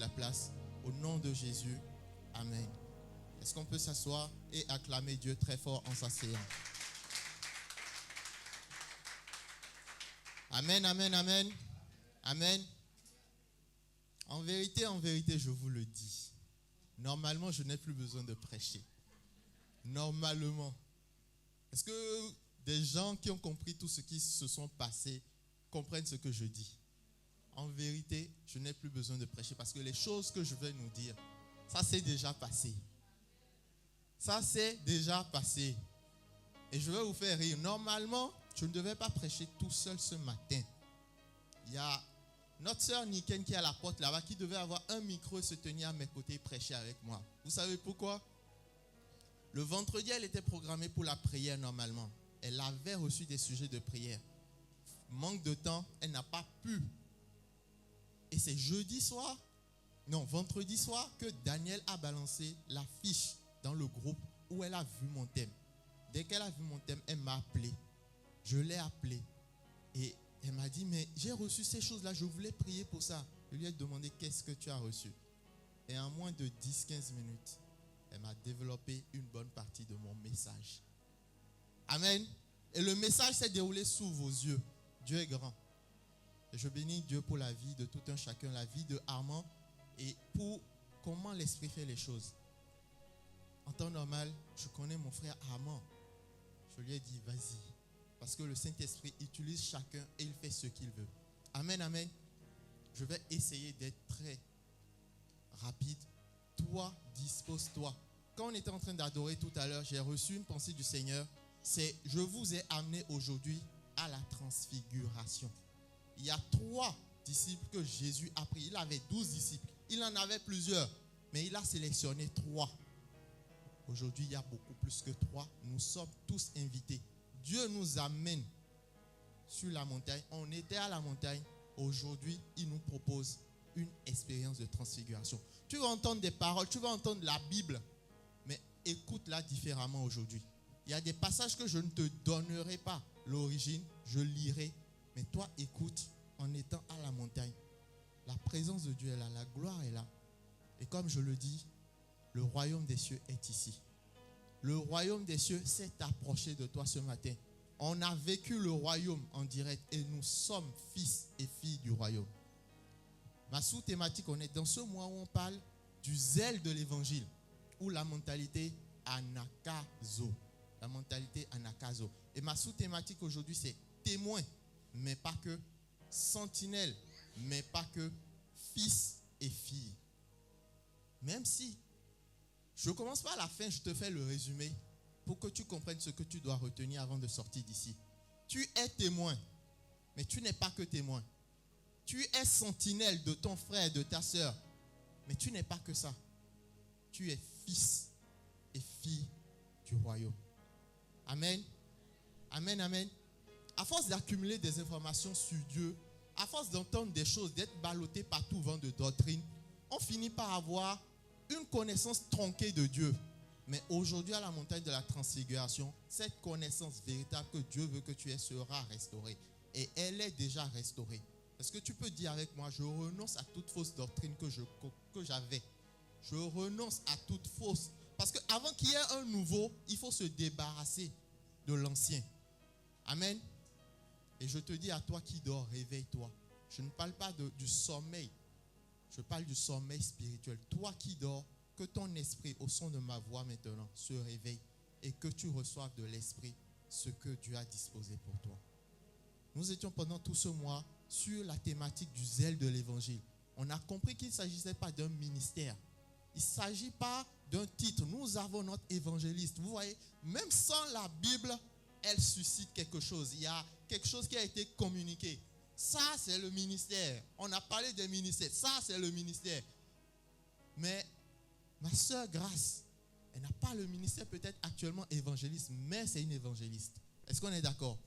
la place. Au nom de Jésus, amen. Est-ce qu'on peut s'asseoir et acclamer Dieu très fort en s'asseyant? Amen, amen, amen. Amen. En vérité, je vous le dis. Normalement, je n'ai plus besoin de prêcher. Normalement. Est-ce que des gens qui ont compris tout ce qui se sont passés comprennent ce que je dis? En vérité, je n'ai plus besoin de prêcher parce que les choses que je vais nous dire, ça c'est déjà passé. Ça c'est déjà passé. Et je vais vous faire rire. Normalement, je ne devais pas prêcher tout seul ce matin. Il y a notre sœur Niken qui est à la porte là-bas, qui devait avoir un micro et se tenir à mes côtés et prêcher avec moi. Vous savez pourquoi? Le vendredi, elle était programmée pour la prière normalement. Elle avait reçu des sujets de prière. Manque de temps, elle n'a pas pu. Et c'est vendredi soir que Daniel a balancé la fiche dans le groupe où elle a vu mon thème. Dès qu'elle a vu mon thème, elle m'a appelé. Je l'ai appelé. Et elle m'a dit, mais j'ai reçu ces choses-là, je voulais prier pour ça. Je lui ai demandé, qu'est-ce que tu as reçu? Et en moins de 10-15 minutes, elle m'a développé une bonne partie de mon message. Amen. Et le message s'est déroulé sous vos yeux. Dieu est grand. Et je bénis Dieu pour la vie de tout un chacun, la vie de Armand et pour comment l'Esprit fait les choses. En temps normal, je connais mon frère Armand. Je lui ai dit, vas-y. Parce que le Saint-Esprit utilise chacun et il fait ce qu'il veut. Amen, amen. Je vais essayer d'être très rapide. Toi, dispose-toi. Quand on était en train d'adorer tout à l'heure, j'ai reçu une pensée du Seigneur. C'est, je vous ai amené aujourd'hui à la transfiguration. Il y a 3 disciples que Jésus a pris. Il avait 12 disciples. Il en avait plusieurs. Mais il a sélectionné 3. Aujourd'hui, il y a beaucoup plus que 3. Nous sommes tous invités. Dieu nous amène sur la montagne. On était à la montagne. Aujourd'hui, il nous propose une expérience de transfiguration. Tu vas entendre des paroles, tu vas entendre la Bible, mais écoute-la différemment aujourd'hui. Il y a des passages que je ne te donnerai pas l'origine, je lirai, mais toi écoute en étant à la montagne. La présence de Dieu est là, la gloire est là. Et comme je le dis, le royaume des cieux est ici. Le royaume des cieux s'est approché de toi ce matin. On a vécu le royaume en direct et nous sommes fils et filles du royaume. Ma sous-thématique, on est dans ce mois où on parle du zèle de l'évangile, ou la mentalité anakazo. La mentalité anakazo. Et ma sous-thématique aujourd'hui, c'est témoin, mais pas que, sentinelle, mais pas que, fils et filles. Même si je ne commence pas à la fin, je te fais le résumé pour que tu comprennes ce que tu dois retenir avant de sortir d'ici. Tu es témoin, mais tu n'es pas que témoin. Tu es sentinelle de ton frère, de ta sœur, mais tu n'es pas que ça. Tu es fils et fille du royaume. Amen. Amen, amen. À force d'accumuler des informations sur Dieu, à force d'entendre des choses, d'être ballotté par tout vent de doctrine, on finit par avoir une connaissance tronquée de Dieu. Mais aujourd'hui, à la montagne de la transfiguration, cette connaissance véritable que Dieu veut que tu aies sera restaurée. Et elle est déjà restaurée. Est-ce que tu peux dire avec moi, je renonce à toute fausse doctrine que j'avais. Je renonce à toute fausse. Parce qu'avant qu'il y ait un nouveau, il faut se débarrasser de l'ancien. Amen. Et je te dis à toi qui dors, réveille-toi. Je ne parle pas du sommeil. Je parle du sommeil spirituel. Toi qui dors, que ton esprit, au son de ma voix maintenant, se réveille et que tu reçoives de l'esprit ce que Dieu a disposé pour toi. Nous étions pendant tout ce mois sur la thématique du zèle de l'évangile. On a compris qu'il ne s'agissait pas d'un ministère. Il ne s'agit pas d'un titre. Nous avons notre évangéliste. Vous voyez, même sans la Bible, elle suscite quelque chose. Il y a quelque chose qui a été communiqué. Ça, c'est le ministère. On a parlé des ministères. Ça, c'est le ministère. Mais ma sœur Grâce, elle n'a pas le ministère peut-être actuellement évangéliste, mais c'est une évangéliste. Est-ce qu'on est d'accord?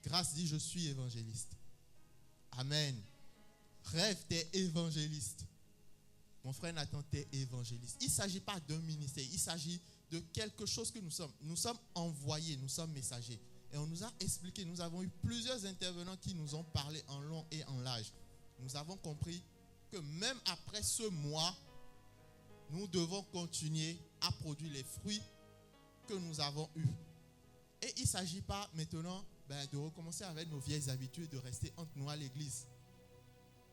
Grâce dit, je suis évangéliste. Amen. Rêve, t'es évangéliste. Mon frère Nathan, t'es évangéliste. Il ne s'agit pas d'un ministère, il s'agit de quelque chose que nous sommes. Nous sommes envoyés, nous sommes messagers. Et on nous a expliqué, nous avons eu plusieurs intervenants qui nous ont parlé en long et en large. Nous avons compris que même après ce mois, nous devons continuer à produire les fruits que nous avons eus. Et il ne s'agit pas maintenant de recommencer avec nos vieilles habitudes, de rester entre nous à l'église.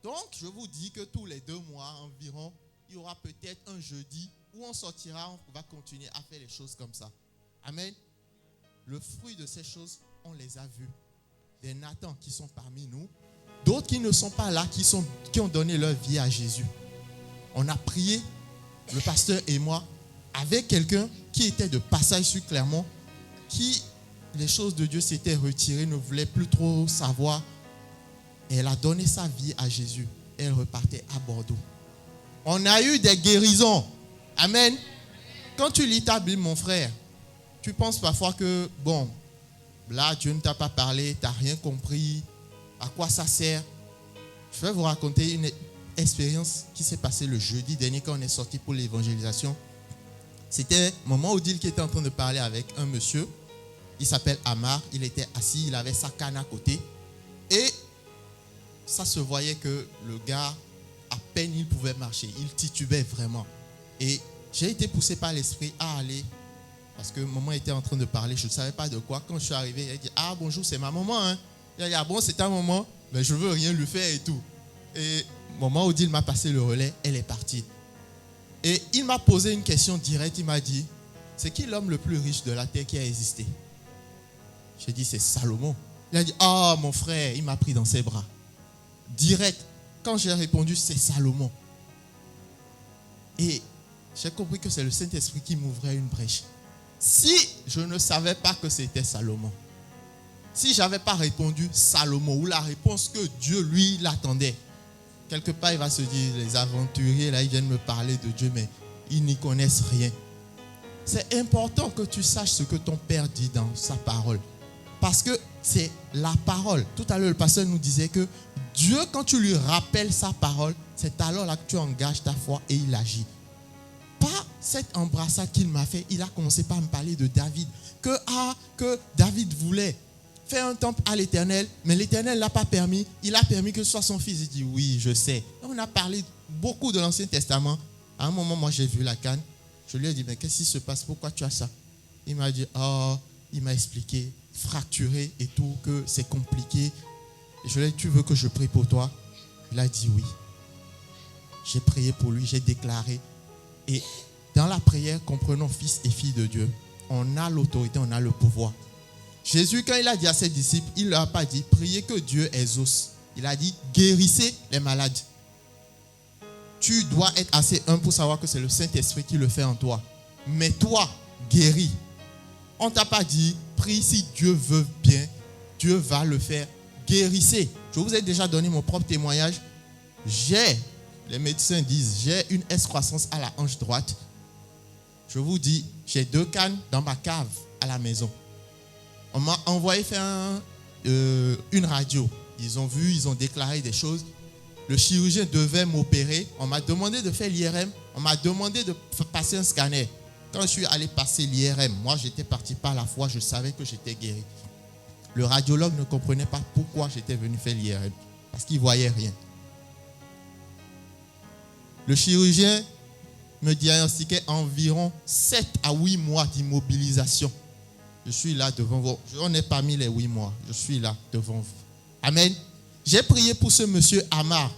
Donc, je vous dis que tous les 2 mois environ, il y aura peut-être un jeudi où on sortira, on va continuer à faire les choses comme ça. Amen. Le fruit de ces choses, on les a vus. Des Nathan qui sont parmi nous, d'autres qui ne sont pas là, qui ont donné leur vie à Jésus. On a prié, le pasteur et moi, avec quelqu'un qui était de passage sur Clermont, qui, les choses de Dieu s'étaient retirées, ne voulait plus trop savoir. Et elle a donné sa vie à Jésus. Et elle repartait à Bordeaux. On a eu des guérisons. Amen. Quand tu lis ta Bible, mon frère, tu penses parfois que, là, Dieu ne t'a pas parlé, tu n'as rien compris. À quoi ça sert? Je vais vous raconter une expérience qui s'est passée le jeudi dernier quand on est sorti pour l'évangélisation. C'était Maman Odile qui était en train de parler avec un monsieur. Il s'appelle Amar. Il était assis, il avait sa canne à côté. Et ça se voyait que le gars, à peine il pouvait marcher. Il titubait vraiment. Et j'ai été poussé par l'esprit à aller, parce que maman était en train de parler, je ne savais pas de quoi. Quand je suis arrivé, elle dit, ah bonjour, c'est ma maman. Hein. Il a dit, ah bon, c'est ta maman, mais je ne veux rien lui faire et tout. Et maman Odile m'a passé le relais, elle est partie. Et il m'a posé une question directe, il m'a dit, c'est qui l'homme le plus riche de la terre qui a existé? J'ai dit, c'est Salomon. Il a dit, ah mon frère, il m'a pris dans ses bras. Direct, quand j'ai répondu, c'est Salomon. Et j'ai compris que c'est le Saint-Esprit qui m'ouvrait une brèche. Si je ne savais pas que c'était Salomon, si je n'avais pas répondu Salomon, ou la réponse que Dieu lui l'attendait, quelque part il va se dire, les aventuriers là, ils viennent me parler de Dieu, mais ils n'y connaissent rien. C'est important que tu saches ce que ton Père dit dans sa parole. Parce que c'est la parole. Tout à l'heure, le pasteur nous disait que Dieu, quand tu lui rappelles sa parole, c'est alors là que tu engages ta foi et il agit. Pas cette embrassade qu'il m'a fait, il a commencé par me parler de David. Que David voulait faire un temple à l'Éternel, mais l'Éternel ne l'a pas permis. Il a permis que ce soit son fils. Il dit, oui, je sais. On a parlé beaucoup de l'Ancien Testament. À un moment, moi, j'ai vu la canne. Je lui ai dit, mais qu'est-ce qui se passe? Pourquoi tu as ça? Il m'a dit, il m'a expliqué, fracturé et tout, que c'est compliqué. Et je lui ai dit, tu veux que je prie pour toi? Il a dit oui. J'ai prié pour lui, j'ai déclaré. Et dans la prière, comprenons fils et filles de Dieu, on a l'autorité, on a le pouvoir. Jésus, quand il a dit à ses disciples, il ne leur a pas dit, priez que Dieu exauce. Il a dit, guérissez les malades. Tu dois être assez humble pour savoir que c'est le Saint-Esprit qui le fait en toi. Mais toi, guéris. On ne t'a pas dit, prie si Dieu veut bien, Dieu va le faire. Guérissez. Je vous ai déjà donné mon propre témoignage. Les médecins disent, j'ai une excroissance à la hanche droite. Je vous dis, j'ai 2 cannes dans ma cave à la maison. On m'a envoyé faire une radio. Ils ont vu, ils ont déclaré des choses. Le chirurgien devait m'opérer. On m'a demandé de faire l'IRM. On m'a demandé de passer un scanner. Quand je suis allé passer l'IRM, moi j'étais parti par la foi, je savais que j'étais guéri. Le radiologue ne comprenait pas pourquoi j'étais venu faire l'IRM. Parce qu'il ne voyait rien. Le chirurgien me diagnostiquait environ 7 à 8 mois d'immobilisation. Je suis là devant vous. On est parmi les 8 mois. Je suis là devant vous. Amen. J'ai prié pour ce monsieur Amar.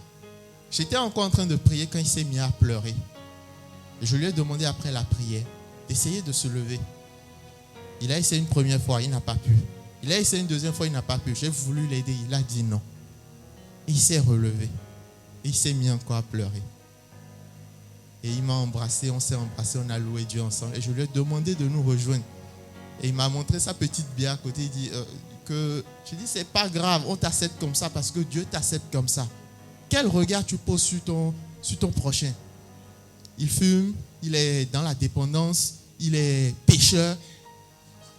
J'étais encore en train de prier quand il s'est mis à pleurer. Et je lui ai demandé après la prière d'essayer de se lever. Il a essayé une première fois, il n'a pas pu. Il a essayé une deuxième fois, il n'a pas pu. J'ai voulu l'aider, il a dit non. Et il s'est relevé. Et il s'est mis encore à pleurer. Et il m'a embrassé, on s'est embrassé, on a loué Dieu ensemble. Et je lui ai demandé de nous rejoindre. Et il m'a montré sa petite bière à côté. Il dit je dis, c'est pas grave, on t'accepte comme ça parce que Dieu t'accepte comme ça. Quel regard tu poses sur ton prochain? Il fume, il est dans la dépendance, il est pécheur.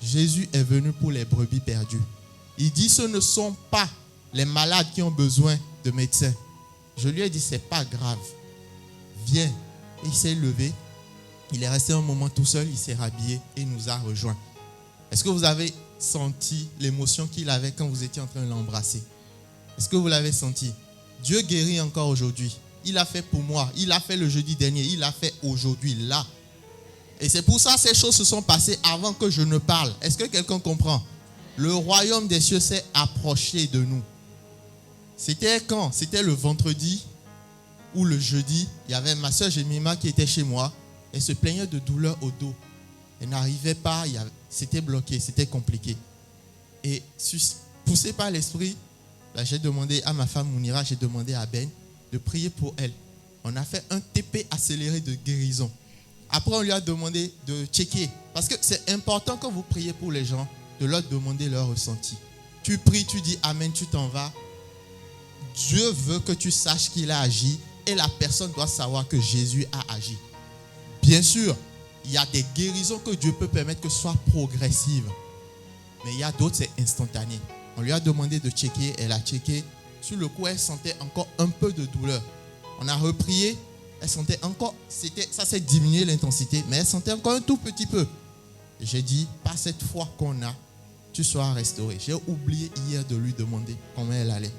Jésus est venu pour les brebis perdues. Il dit, ce ne sont pas les malades qui ont besoin de médecins. Je lui ai dit, c'est pas grave. Viens. Et il s'est levé. Il est resté un moment tout seul, il s'est rhabillé et il nous a rejoints. Est-ce que vous avez senti l'émotion qu'il avait quand vous étiez en train de l'embrasser? Est-ce que vous l'avez senti? Dieu guérit encore aujourd'hui. Il a fait pour moi. Il a fait le jeudi dernier. Il a fait aujourd'hui, là. Et c'est pour ça que ces choses se sont passées avant que je ne parle. Est-ce que quelqu'un comprend? Le royaume des cieux s'est approché de nous. C'était quand? C'était le vendredi ou le jeudi. Il y avait ma soeur Jemima qui était chez moi. Elle se plaignait de douleurs au dos. Elle n'arrivait pas. C'était bloqué. C'était compliqué. Et poussé par l'esprit, là, j'ai demandé à ma femme Mounira, j'ai demandé à Ben de prier pour elle. On a fait un TP accéléré de guérison. Après, on lui a demandé de checker. Parce que c'est important quand vous priez pour les gens, de leur demander leur ressenti. Tu pries, tu dis Amen, tu t'en vas. Dieu veut que tu saches qu'il a agi et la personne doit savoir que Jésus a agi. Bien sûr, il y a des guérisons que Dieu peut permettre que ce soit progressives. Mais il y a d'autres, c'est instantané. On lui a demandé de checker, elle a checké. Sur le coup, elle sentait encore un peu de douleur. On a reprié, elle sentait encore, ça s'est diminué l'intensité, mais elle sentait encore un tout petit peu. J'ai dit, par cette foi qu'on a, tu seras restauré. J'ai oublié hier de lui demander comment elle allait.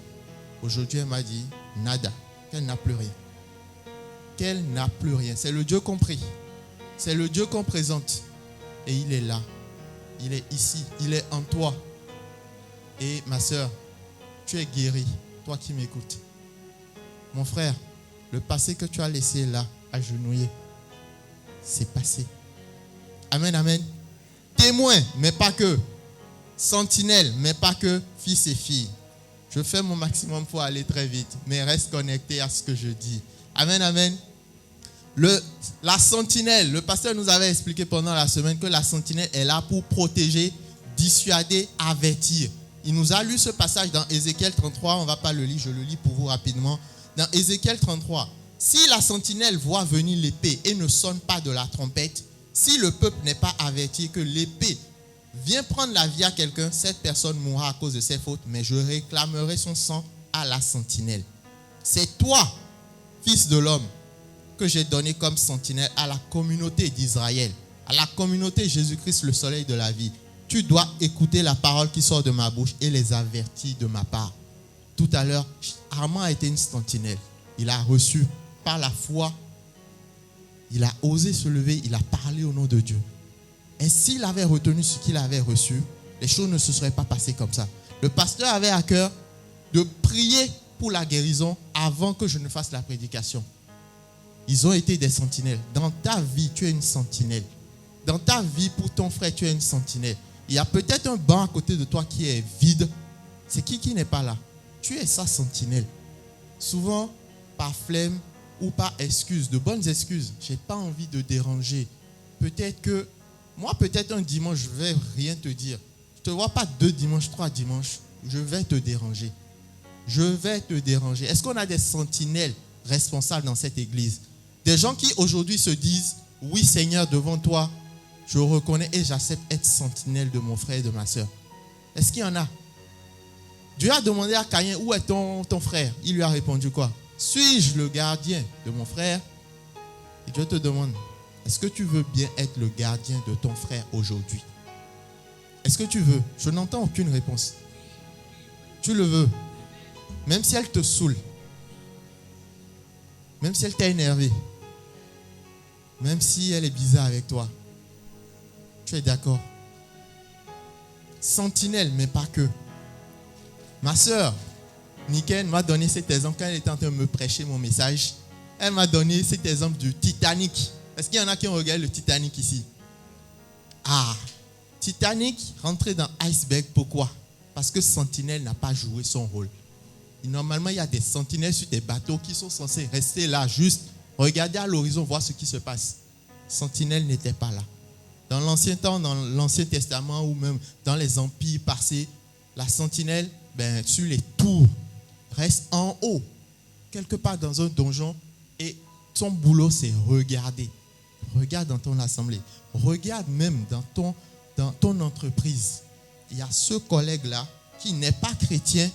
Aujourd'hui, elle m'a dit, nada, qu'elle n'a plus rien. Qu'elle n'a plus rien. C'est le Dieu qu'on prie. C'est le Dieu qu'on présente. Et il est là. Il est ici. Il est en toi. Et ma soeur, tu es guéri. Toi qui m'écoutes. Mon frère, le passé que tu as laissé là, agenouillé, c'est passé. Amen, amen. Témoin, mais pas que. Sentinelle, mais pas que fils et filles. Je fais mon maximum pour aller très vite, mais reste connecté à ce que je dis. Amen, amen. La sentinelle, le pasteur nous avait expliqué pendant la semaine que la sentinelle est là pour protéger, dissuader, avertir. Il nous a lu ce passage dans Ézéchiel 33, on ne va pas le lire, je le lis pour vous rapidement. Dans Ézéchiel 33, si la sentinelle voit venir l'épée et ne sonne pas de la trompette, si le peuple n'est pas averti que l'épée vient prendre la vie à quelqu'un, cette personne mourra à cause de ses fautes, mais je réclamerai son sang à la sentinelle. C'est toi, fils de l'homme, que j'ai donné comme sentinelle à la communauté d'Israël, à la communauté Jésus-Christ, le soleil de la vie. Tu dois écouter la parole qui sort de ma bouche et les avertir de ma part. Tout à l'heure, Armand a été une sentinelle. Il a reçu par la foi. Il a osé se lever, il a parlé au nom de Dieu. Et s'il avait retenu ce qu'il avait reçu, les choses ne se seraient pas passées comme ça. Le pasteur avait à cœur de prier pour la guérison avant que je ne fasse la prédication. Ils ont été des sentinelles. Dans ta vie, tu es une sentinelle. Dans ta vie, pour ton frère, tu es une sentinelle. Il y a peut-être un banc à côté de toi qui est vide. C'est qui n'est pas là? Tu es sa sentinelle. Souvent, par flemme ou par excuse, de bonnes excuses. Je n'ai pas envie de déranger. Peut-être un dimanche, je ne vais rien te dire. Je ne te vois pas 2 dimanches, 3 dimanches. Je vais te déranger. Je vais te déranger. Est-ce qu'on a des sentinelles responsables dans cette église? Des gens qui aujourd'hui se disent, oui Seigneur, devant toi, je reconnais et j'accepte être sentinelle de mon frère et de ma soeur. Est-ce qu'il y en a? Dieu a demandé à Caïn, où est ton frère? Il lui a répondu quoi? Suis-je le gardien de mon frère? Et Dieu te demande, est-ce que tu veux bien être le gardien de ton frère aujourd'hui? Est-ce que tu veux? Je n'entends aucune réponse. Tu le veux? Même si elle te saoule. Même si elle t'a énervé. Même si elle est bizarre avec toi. Tu es d'accord? Sentinelle, mais pas que. Ma soeur, Niken, m'a donné cet exemple quand elle était en train de me prêcher mon message. Elle m'a donné cet exemple du Titanic. Est-ce qu'il y en a qui ont regardé le Titanic ici? Ah, Titanic rentré dans Iceberg, pourquoi? Parce que Sentinelle n'a pas joué son rôle. Et normalement, il y a des sentinelles sur des bateaux qui sont censés rester là, juste regarder à l'horizon, voir ce qui se passe. Sentinelle n'était pas là. Dans l'ancien temps, dans l'Ancien Testament ou même dans les empires passés, la sentinelle, sur les tours, reste en haut, quelque part dans un donjon, et son boulot, c'est regarder. Regarde dans ton assemblée. Regarde même dans ton entreprise. Il y a ce collègue-là qui n'est pas chrétien,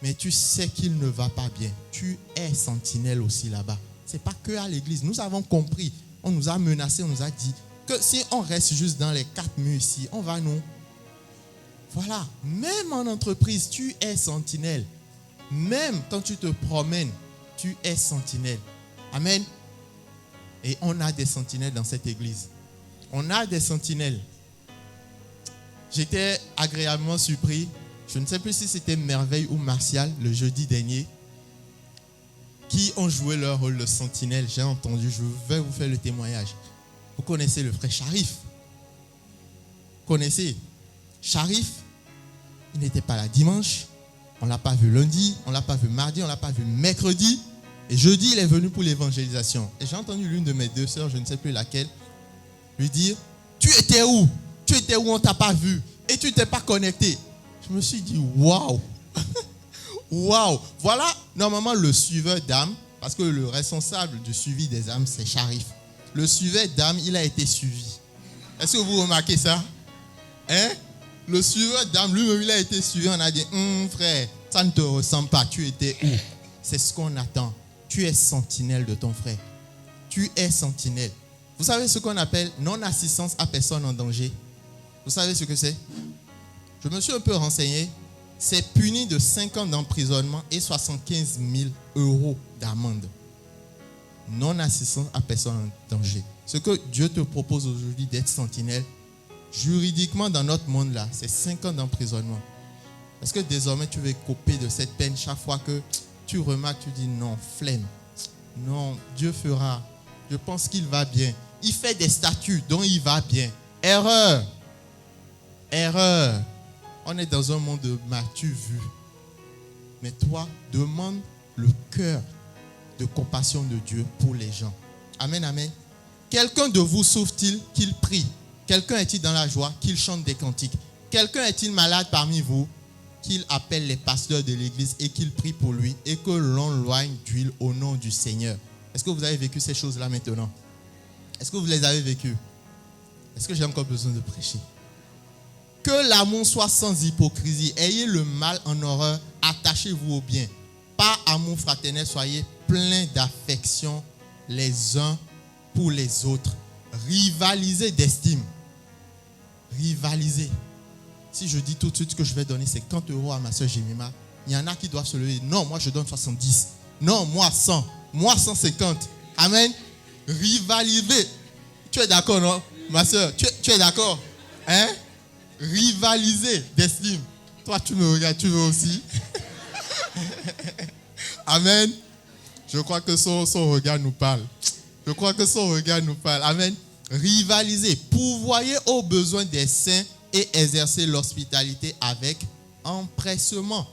mais tu sais qu'il ne va pas bien. Tu es sentinelle aussi là-bas. Ce n'est pas que à l'église. Nous avons compris. On nous a menacés, on nous a dit que si on reste juste dans les 4 murs ici, on va nous... Voilà. Même en entreprise, tu es sentinelle. Même quand tu te promènes, Tu es sentinelle. Amen. Et on a des sentinelles dans cette église. On a des sentinelles. J'étais agréablement surpris. Je ne sais plus si c'était Merveille ou Martial le jeudi dernier, qui ont joué leur rôle de sentinelle. J'ai entendu, je vais vous faire le témoignage. Vous connaissez le frère Sharif. Vous connaissez Sharif, il n'était pas là dimanche. On ne l'a pas vu lundi, on ne l'a pas vu mardi, on ne l'a pas vu mercredi. Et jeudi, il est venu pour l'évangélisation. Et j'ai entendu l'une de mes deux sœurs, je ne sais plus laquelle, lui dire, tu étais où? Tu étais où, on ne t'a pas vu? Et tu ne t'es pas connecté. Je me suis dit, waouh. Waouh. Voilà, normalement, le suiveur d'âme, parce que le responsable du suivi des âmes, c'est Sharif. Le suiveur d'âme, il a été suivi. Est-ce que vous remarquez ça? Hein? Le suiveur d'âme, lui-même, il a été suivi. On a dit, frère, ça ne te ressemble pas. Tu étais où? C'est ce qu'on attend. Tu es sentinelle de ton frère. Tu es sentinelle. Vous savez ce qu'on appelle non-assistance à personne en danger? Vous savez ce que c'est? Je me suis un peu renseigné. C'est puni de 5 ans d'emprisonnement et 75 000 € d'amende. Non-assistance à personne en danger. Ce que Dieu te propose aujourd'hui d'être sentinelle, juridiquement dans notre monde là, c'est 5 ans d'emprisonnement. Est-ce que désormais tu veux couper de cette peine chaque fois que tu remarques, tu dis non, flemme. Non, Dieu fera. Je pense qu'il va bien. Il fait des statuts dont il va bien. Erreur. Erreur. On est dans un monde de m'as-tu vu? Mais toi, demande le cœur de compassion de Dieu pour les gens. Amen, amen. Quelqu'un de vous souffre-t-il qu'il prie? Quelqu'un est-il dans la joie qu'il chante des cantiques? Quelqu'un est-il malade parmi vous qu'il appelle les pasteurs de l'église et qu'il prie pour lui et que l'on loigne d'huile au nom du Seigneur? Est-ce que vous avez vécu ces choses-là maintenant? Est-ce que vous les avez vécues? Est-ce que j'ai encore besoin de prêcher? Que l'amour soit sans hypocrisie. Ayez le mal en horreur. Attachez-vous au bien. Par amour fraternel, soyez pleins d'affection les uns pour les autres. Rivalisez d'estime. Rivalisez. Si je dis tout de suite que je vais donner 50 € à ma soeur Jemima, il y en a qui doivent se lever. Non, moi je donne 70. Non, moi 100. Moi 150. Amen. Rivalisez. Tu es d'accord, non? Ma soeur, tu es d'accord? Hein? Rivaliser d'estime. Toi, tu me regardes, tu veux aussi. Amen. Je crois que son regard nous parle. Je crois que son regard nous parle. Amen. Rivaliser. Pourvoyez aux besoins des saints et exercer l'hospitalité avec empressement.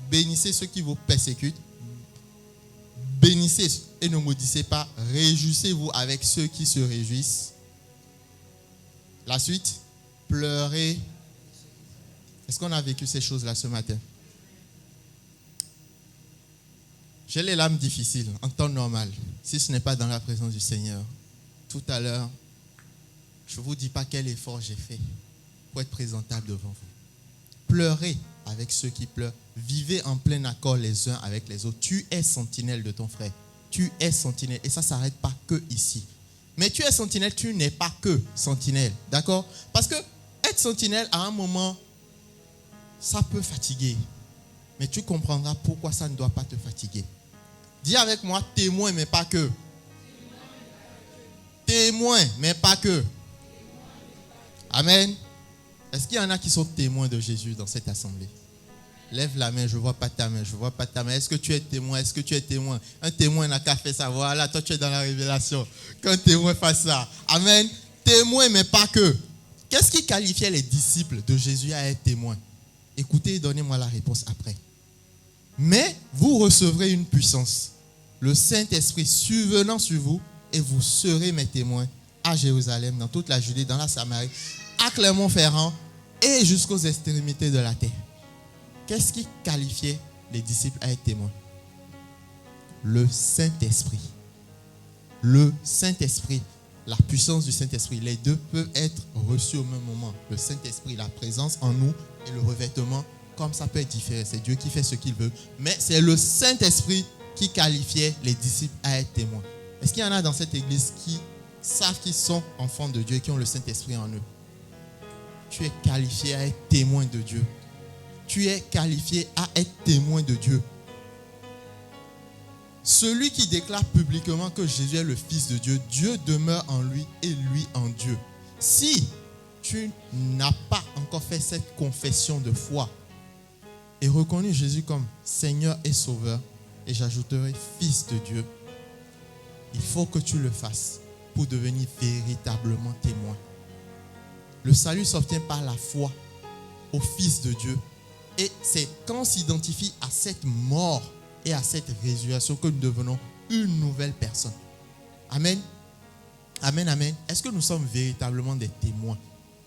Bénissez ceux qui vous persécutent. Bénissez et ne maudissez pas. Réjouissez-vous avec ceux qui se réjouissent. La suite. Pleurer. Est-ce qu'on a vécu ces choses-là ce matin? J'ai les larmes difficiles en temps normal, si ce n'est pas dans la présence du Seigneur. Tout à l'heure, je ne vous dis pas quel effort j'ai fait pour être présentable devant vous. Pleurez avec ceux qui pleurent. Vivez en plein accord les uns avec les autres. Tu es sentinelle de ton frère. Tu es sentinelle. Et ça ne s'arrête pas que ici. Mais tu es sentinelle, tu n'es pas que sentinelle. D'accord? Parce que être sentinelle, à un moment, ça peut fatiguer. Mais tu comprendras pourquoi ça ne doit pas te fatiguer. Dis avec moi, témoin, mais pas que. Témoin, mais pas que. Amen. Est-ce qu'il y en a qui sont témoins de Jésus dans cette assemblée? Lève la main, je ne vois pas ta main, je ne vois pas ta main. Est-ce que tu es témoin? Est-ce que tu es témoin? Un témoin n'a qu'à faire ça. Voilà, toi tu es dans la révélation. Qu'un témoin fasse ça. Amen. Témoin, mais pas que. Qu'est-ce qui qualifiait les disciples de Jésus à être témoins? Écoutez et donnez-moi la réponse après. Mais vous recevrez une puissance, le Saint-Esprit survenant sur vous, et vous serez mes témoins à Jérusalem, dans toute la Judée, dans la Samarie, à Clermont-Ferrand et jusqu'aux extrémités de la terre. Qu'est-ce qui qualifiait les disciples à être témoins? Le Saint-Esprit. Le Saint-Esprit, la puissance du Saint-Esprit. Les deux peuvent être reçus au même moment. Le Saint-Esprit, la présence en nous, et le revêtement, comme ça peut être différent. C'est Dieu qui fait ce qu'il veut. Mais c'est le Saint-Esprit qui qualifiait les disciples à être témoins. Est-ce qu'il y en a dans cette église qui savent qu'ils sont enfants de Dieu et qui ont le Saint-Esprit en eux? Tu es qualifié à être témoin de Dieu. Tu es qualifié à être témoin de Dieu. Celui qui déclare publiquement que Jésus est le Fils de Dieu, Dieu demeure en lui et lui en Dieu. Si tu n'as pas encore fait cette confession de foi et reconnu Jésus comme Seigneur et Sauveur, et j'ajouterai Fils de Dieu, il faut que tu le fasses pour devenir véritablement témoin. Le salut s'obtient par la foi au Fils de Dieu. Et c'est quand on s'identifie à cette mort et à cette résurrection que nous devenons une nouvelle personne. Amen. Amen, amen. Est-ce que nous sommes véritablement des témoins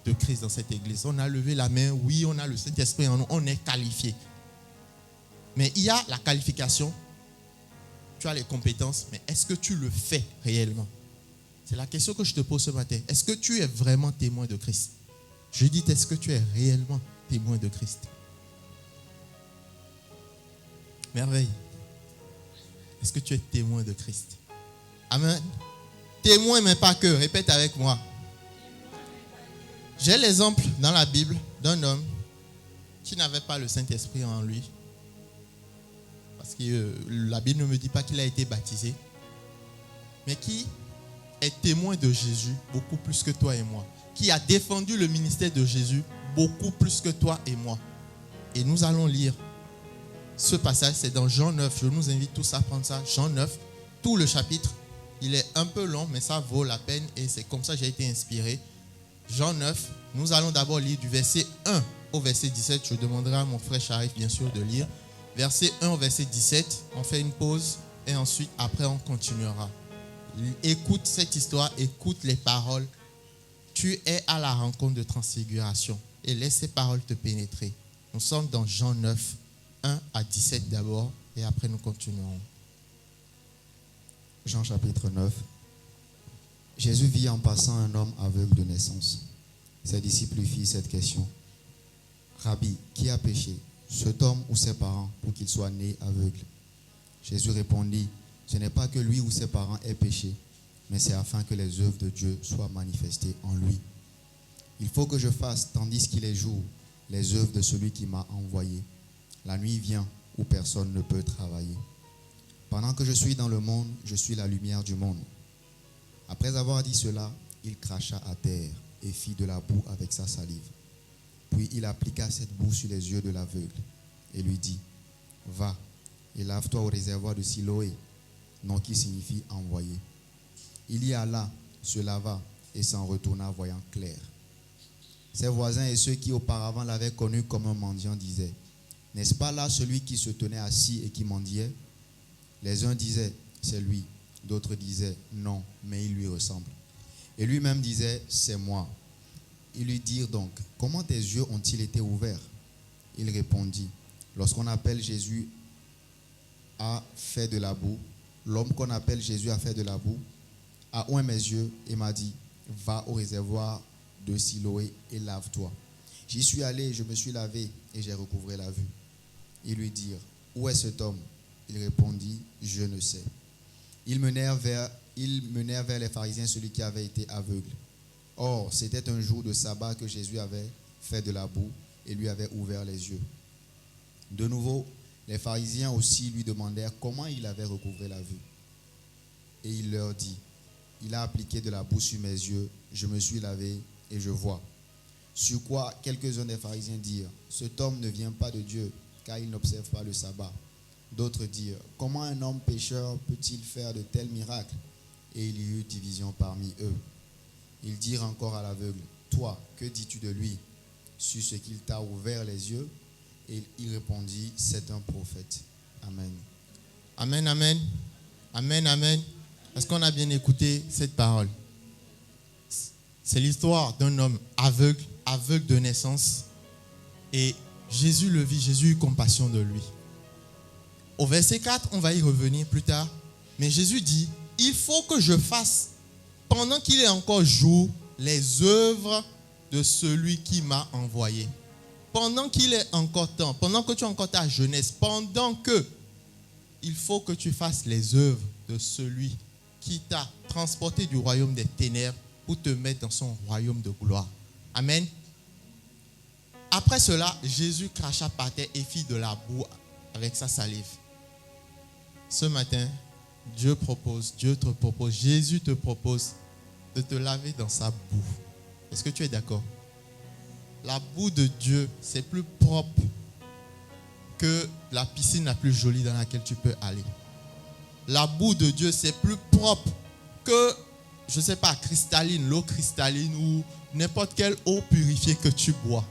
de Christ dans cette église? On a levé la main, oui, on a le Saint-Esprit en nous, on est qualifié. Mais il y a la qualification, tu as les compétences, mais est-ce que tu le fais réellement? C'est la question que je te pose ce matin. Est-ce que tu es vraiment témoin de Christ? Je dis, est-ce que tu es réellement témoin de Christ? Merveille. Est-ce que tu es témoin de Christ? Amen. Témoin, mais pas que. Répète avec moi. J'ai l'exemple dans la Bible d'un homme qui n'avait pas le Saint-Esprit en lui. Parce que la Bible ne me dit pas qu'il a été baptisé. Mais qui est témoin de Jésus beaucoup plus que toi et moi. Qui a défendu le ministère de Jésus beaucoup plus que toi et moi. Et nous allons lire ce passage, c'est dans Jean 9. Je nous invite tous à prendre ça. Jean 9, tout le chapitre. Il est un peu long, mais ça vaut la peine et c'est comme ça que j'ai été inspiré. Jean 9, nous allons d'abord lire du verset 1 au verset 17. Je demanderai à mon frère Sharif, bien sûr, de lire. Verset 1 au verset 17, on fait une pause et ensuite, après, on continuera. Écoute cette histoire, écoute les paroles. Tu es à la rencontre de transfiguration et laisse ces paroles te pénétrer. Nous sommes dans Jean 9, 1 à 17 d'abord et après nous continuerons. Jean chapitre 9. Jésus vit en passant un homme aveugle de naissance. Ses disciples lui firent cette question. Rabbi, qui a péché, cet homme ou ses parents, pour qu'il soit né aveugle? Jésus répondit, ce n'est pas que lui ou ses parents aient péché, mais c'est afin que les œuvres de Dieu soient manifestées en lui. Il faut que je fasse, tandis qu'il est jour, les œuvres de celui qui m'a envoyé. La nuit vient où personne ne peut travailler. Pendant que je suis dans le monde, je suis la lumière du monde. Après avoir dit cela, il cracha à terre et fit de la boue avec sa salive. Puis il appliqua cette boue sur les yeux de l'aveugle et lui dit, va et lave-toi au réservoir de Siloé, nom qui signifie envoyé. Il y alla, se lava et s'en retourna voyant clair. Ses voisins et ceux qui auparavant l'avaient connu comme un mendiant disaient, n'est-ce pas là celui qui se tenait assis et qui mendiait? Les uns disaient, c'est lui. D'autres disaient, non, mais il lui ressemble. Et lui-même disait, c'est moi. Ils lui dirent donc, comment tes yeux ont-ils été ouverts? Il répondit, lorsqu'on appelle Jésus a fait de la boue, l'homme qu'on appelle Jésus a fait de la boue, a oint mes yeux et m'a dit, va au réservoir de Siloé et lave-toi. J'y suis allé, je me suis lavé et j'ai recouvré la vue. Ils lui dirent, où est cet homme? Il répondit, je ne sais. Ils menèrent vers les pharisiens celui qui avait été aveugle. Or, c'était un jour de sabbat que Jésus avait fait de la boue et lui avait ouvert les yeux. De nouveau, les pharisiens aussi lui demandèrent comment il avait recouvré la vue. Et il leur dit, il a appliqué de la boue sur mes yeux, je me suis lavé et je vois. Sur quoi quelques-uns des pharisiens dirent, cet homme ne vient pas de Dieu, car il n'observe pas le sabbat. D'autres dirent, comment un homme pécheur peut-il faire de tels miracles? Et il y eut division parmi eux. Ils dirent encore à l'aveugle, toi, que dis-tu de lui? Sur ce qu'il t'a ouvert les yeux? Et il répondit, c'est un prophète. Amen. Amen, amen. Amen, amen. Est-ce qu'on a bien écouté cette parole? C'est l'histoire d'un homme aveugle de naissance. Et Jésus le vit, Jésus eut compassion de lui. Au verset 4, on va y revenir plus tard. Mais Jésus dit, il faut que je fasse, pendant qu'il est encore jour, les œuvres de celui qui m'a envoyé. Pendant qu'il est encore temps, pendant que tu as encore ta jeunesse, pendant que il faut que tu fasses les œuvres de celui qui t'a transporté du royaume des ténèbres pour te mettre dans son royaume de gloire. Amen. Après cela, Jésus cracha par terre et fit de la boue avec sa salive. Ce matin, Dieu te propose, Jésus te propose de te laver dans sa boue. Est-ce que tu es d'accord? La boue de Dieu, c'est plus propre que la piscine la plus jolie dans laquelle tu peux aller. La boue de Dieu, c'est plus propre que, je ne sais pas, cristalline, l'eau cristalline ou n'importe quelle eau purifiée que tu bois.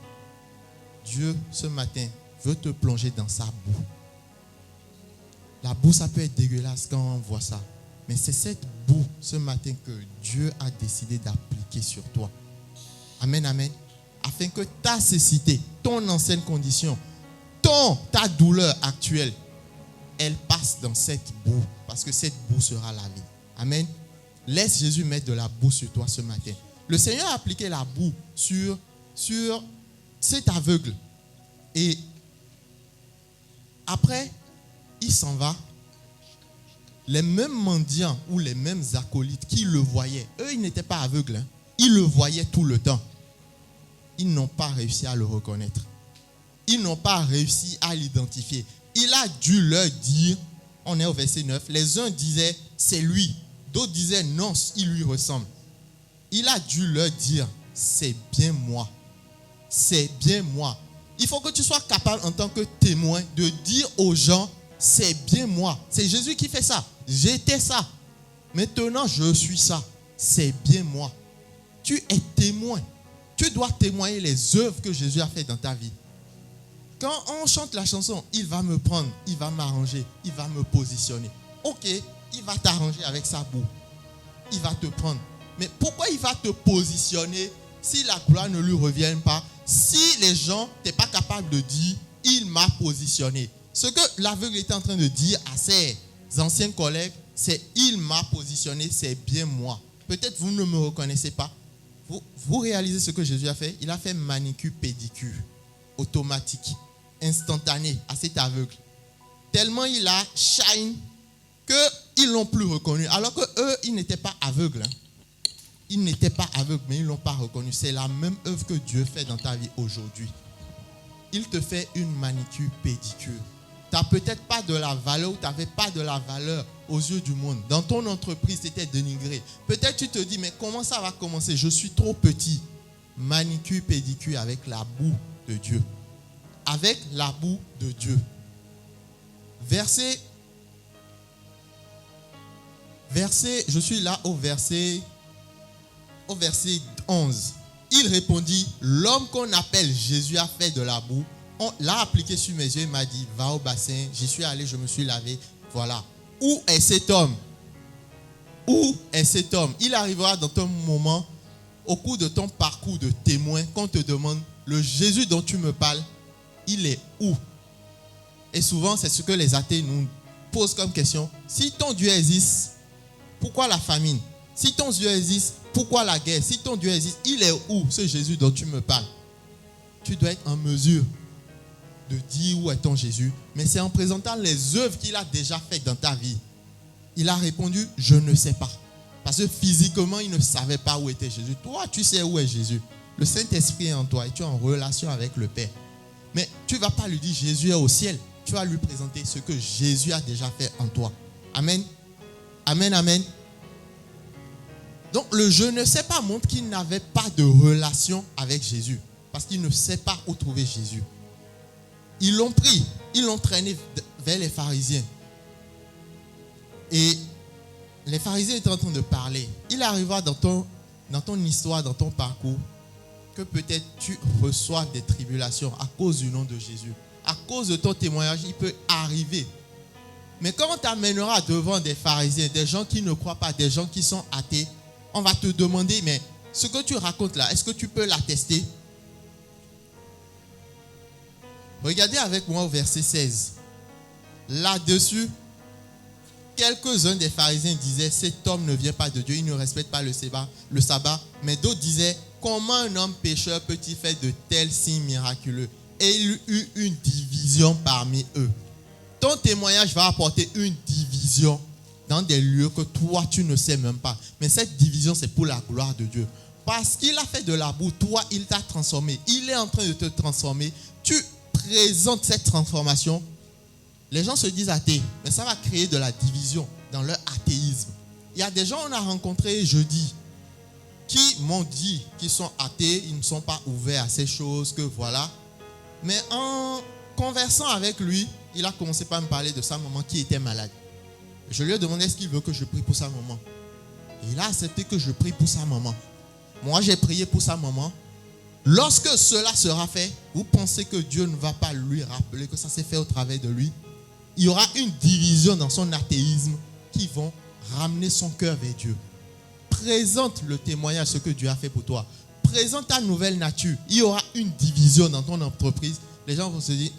Dieu, ce matin, veut te plonger dans sa boue. La boue, ça peut être dégueulasse quand on voit ça. Mais c'est cette boue, ce matin, que Dieu a décidé d'appliquer sur toi. Amen, amen. Afin que ta cécité, ton ancienne condition, ta douleur actuelle, elle passe dans cette boue. Parce que cette boue sera lavée. Amen. Laisse Jésus mettre de la boue sur toi ce matin. Le Seigneur a appliqué la boue sur cet aveugle. Et après, il s'en va. Les mêmes mendiants ou les mêmes acolytes qui le voyaient, eux, ils n'étaient pas aveugles. Hein. Ils le voyaient tout le temps. Ils n'ont pas réussi à le reconnaître. Ils n'ont pas réussi à l'identifier. Il a dû leur dire, on est au verset 9, les uns disaient, c'est lui. D'autres disaient, non, il lui ressemble. Il a dû leur dire, c'est bien moi. C'est bien moi. Il faut que tu sois capable en tant que témoin de dire aux gens, c'est bien moi. C'est Jésus qui fait ça. J'étais ça. Maintenant, je suis ça. C'est bien moi. Tu es témoin. Tu dois témoigner les œuvres que Jésus a faites dans ta vie. Quand on chante la chanson, il va me prendre, il va m'arranger, il va me positionner. Ok, il va t'arranger avec sa boue. Il va te prendre. Mais pourquoi il va te positionner si la gloire ne lui revient pas? Si les gens, tu n'es pas capable de dire, il m'a positionné. Ce que l'aveugle était en train de dire à ses anciens collègues, c'est il m'a positionné, c'est bien moi. Peut-être vous ne me reconnaissez pas. Vous réalisez ce que Jésus a fait? Il a fait manicure, pédicure, automatique, instantané à cet aveugle. Tellement il a shine qu'ils ne l'ont plus reconnu. Alors qu'eux, ils n'étaient pas aveugles. Hein. Ils n'étaient pas aveugles, mais ils ne l'ont pas reconnu. C'est la même œuvre que Dieu fait dans ta vie aujourd'hui. Il te fait une manicure, pédicure. Tu n'as peut-être pas de la valeur ou tu n'avais pas de la valeur aux yeux du monde. Dans ton entreprise, tu étais dénigré. Peut-être tu te dis, mais comment ça va commencer? Je suis trop petit. Manicure, pédicure avec la boue de Dieu. Avec la boue de Dieu. Je suis là au verset 11. Il répondit, l'homme qu'on appelle Jésus a fait de la boue. On l'a appliqué sur mes yeux, il m'a dit, va au bassin. J'y suis allé, je me suis lavé. Voilà. Où est cet homme? Où est cet homme? Il arrivera dans ton moment, au cours de ton parcours de témoin, qu'on te demande, le Jésus dont tu me parles, il est où? Et souvent, c'est ce que les athées nous posent comme question. Si ton Dieu existe, pourquoi la famine? Si ton Dieu existe, pourquoi la guerre? Si ton Dieu existe, il est où, ce Jésus dont tu me parles? Tu dois être en mesure de dire où est ton Jésus, mais c'est en présentant les œuvres qu'il a déjà faites dans ta vie. Il a répondu, je ne sais pas. Parce que physiquement, il ne savait pas où était Jésus. Toi, tu sais où est Jésus. Le Saint-Esprit est en toi et tu es en relation avec le Père. Mais tu ne vas pas lui dire, Jésus est au ciel. Tu vas lui présenter ce que Jésus a déjà fait en toi. Amen. Amen, amen. Donc, le je ne sais pas montre qu'il n'avait pas de relation avec Jésus. Parce qu'il ne sait pas où trouver Jésus. Ils l'ont pris, ils l'ont traîné vers les pharisiens. Et les pharisiens étaient en train de parler. Il arrivera dans ton histoire, dans ton parcours, que peut-être tu reçois des tribulations à cause du nom de Jésus. À cause de ton témoignage, il peut arriver. Mais quand on t'amènera devant des pharisiens, des gens qui ne croient pas, des gens qui sont athées, on va te demander, mais ce que tu racontes là, est-ce que tu peux l'attester? Regardez avec moi au verset 16. Là-dessus, quelques-uns des pharisiens disaient, cet homme ne vient pas de Dieu, il ne respecte pas le sabbat. Mais d'autres disaient, comment un homme pécheur peut-il faire de tels signes miraculeux? Et il y eut une division parmi eux. Ton témoignage va apporter une division dans des lieux que toi, tu ne sais même pas. Mais cette division, c'est pour la gloire de Dieu. Parce qu'il a fait de la boue, toi, il t'a transformé. Il est en train de te transformer. Tu présentes cette transformation. Les gens se disent athées, mais ça va créer de la division dans leur athéisme. Il y a des gens qu'on a rencontrés jeudi qui m'ont dit qu'ils sont athées, ils ne sont pas ouverts à ces choses, que voilà. Mais en conversant avec lui, il a commencé par me parler de sa maman qui était malade. Je lui ai demandé est-ce qu'il veut que je prie pour sa maman. Et il a accepté que je prie pour sa maman. Moi, j'ai prié pour sa maman. Lorsque cela sera fait, vous pensez que Dieu ne va pas lui rappeler que ça s'est fait au travers de lui? Il y aura une division dans son athéisme qui vont ramener son cœur vers Dieu. Présente le témoignage, ce que Dieu a fait pour toi. Présente ta nouvelle nature. Il y aura une division dans ton entreprise. Les gens vont se dire,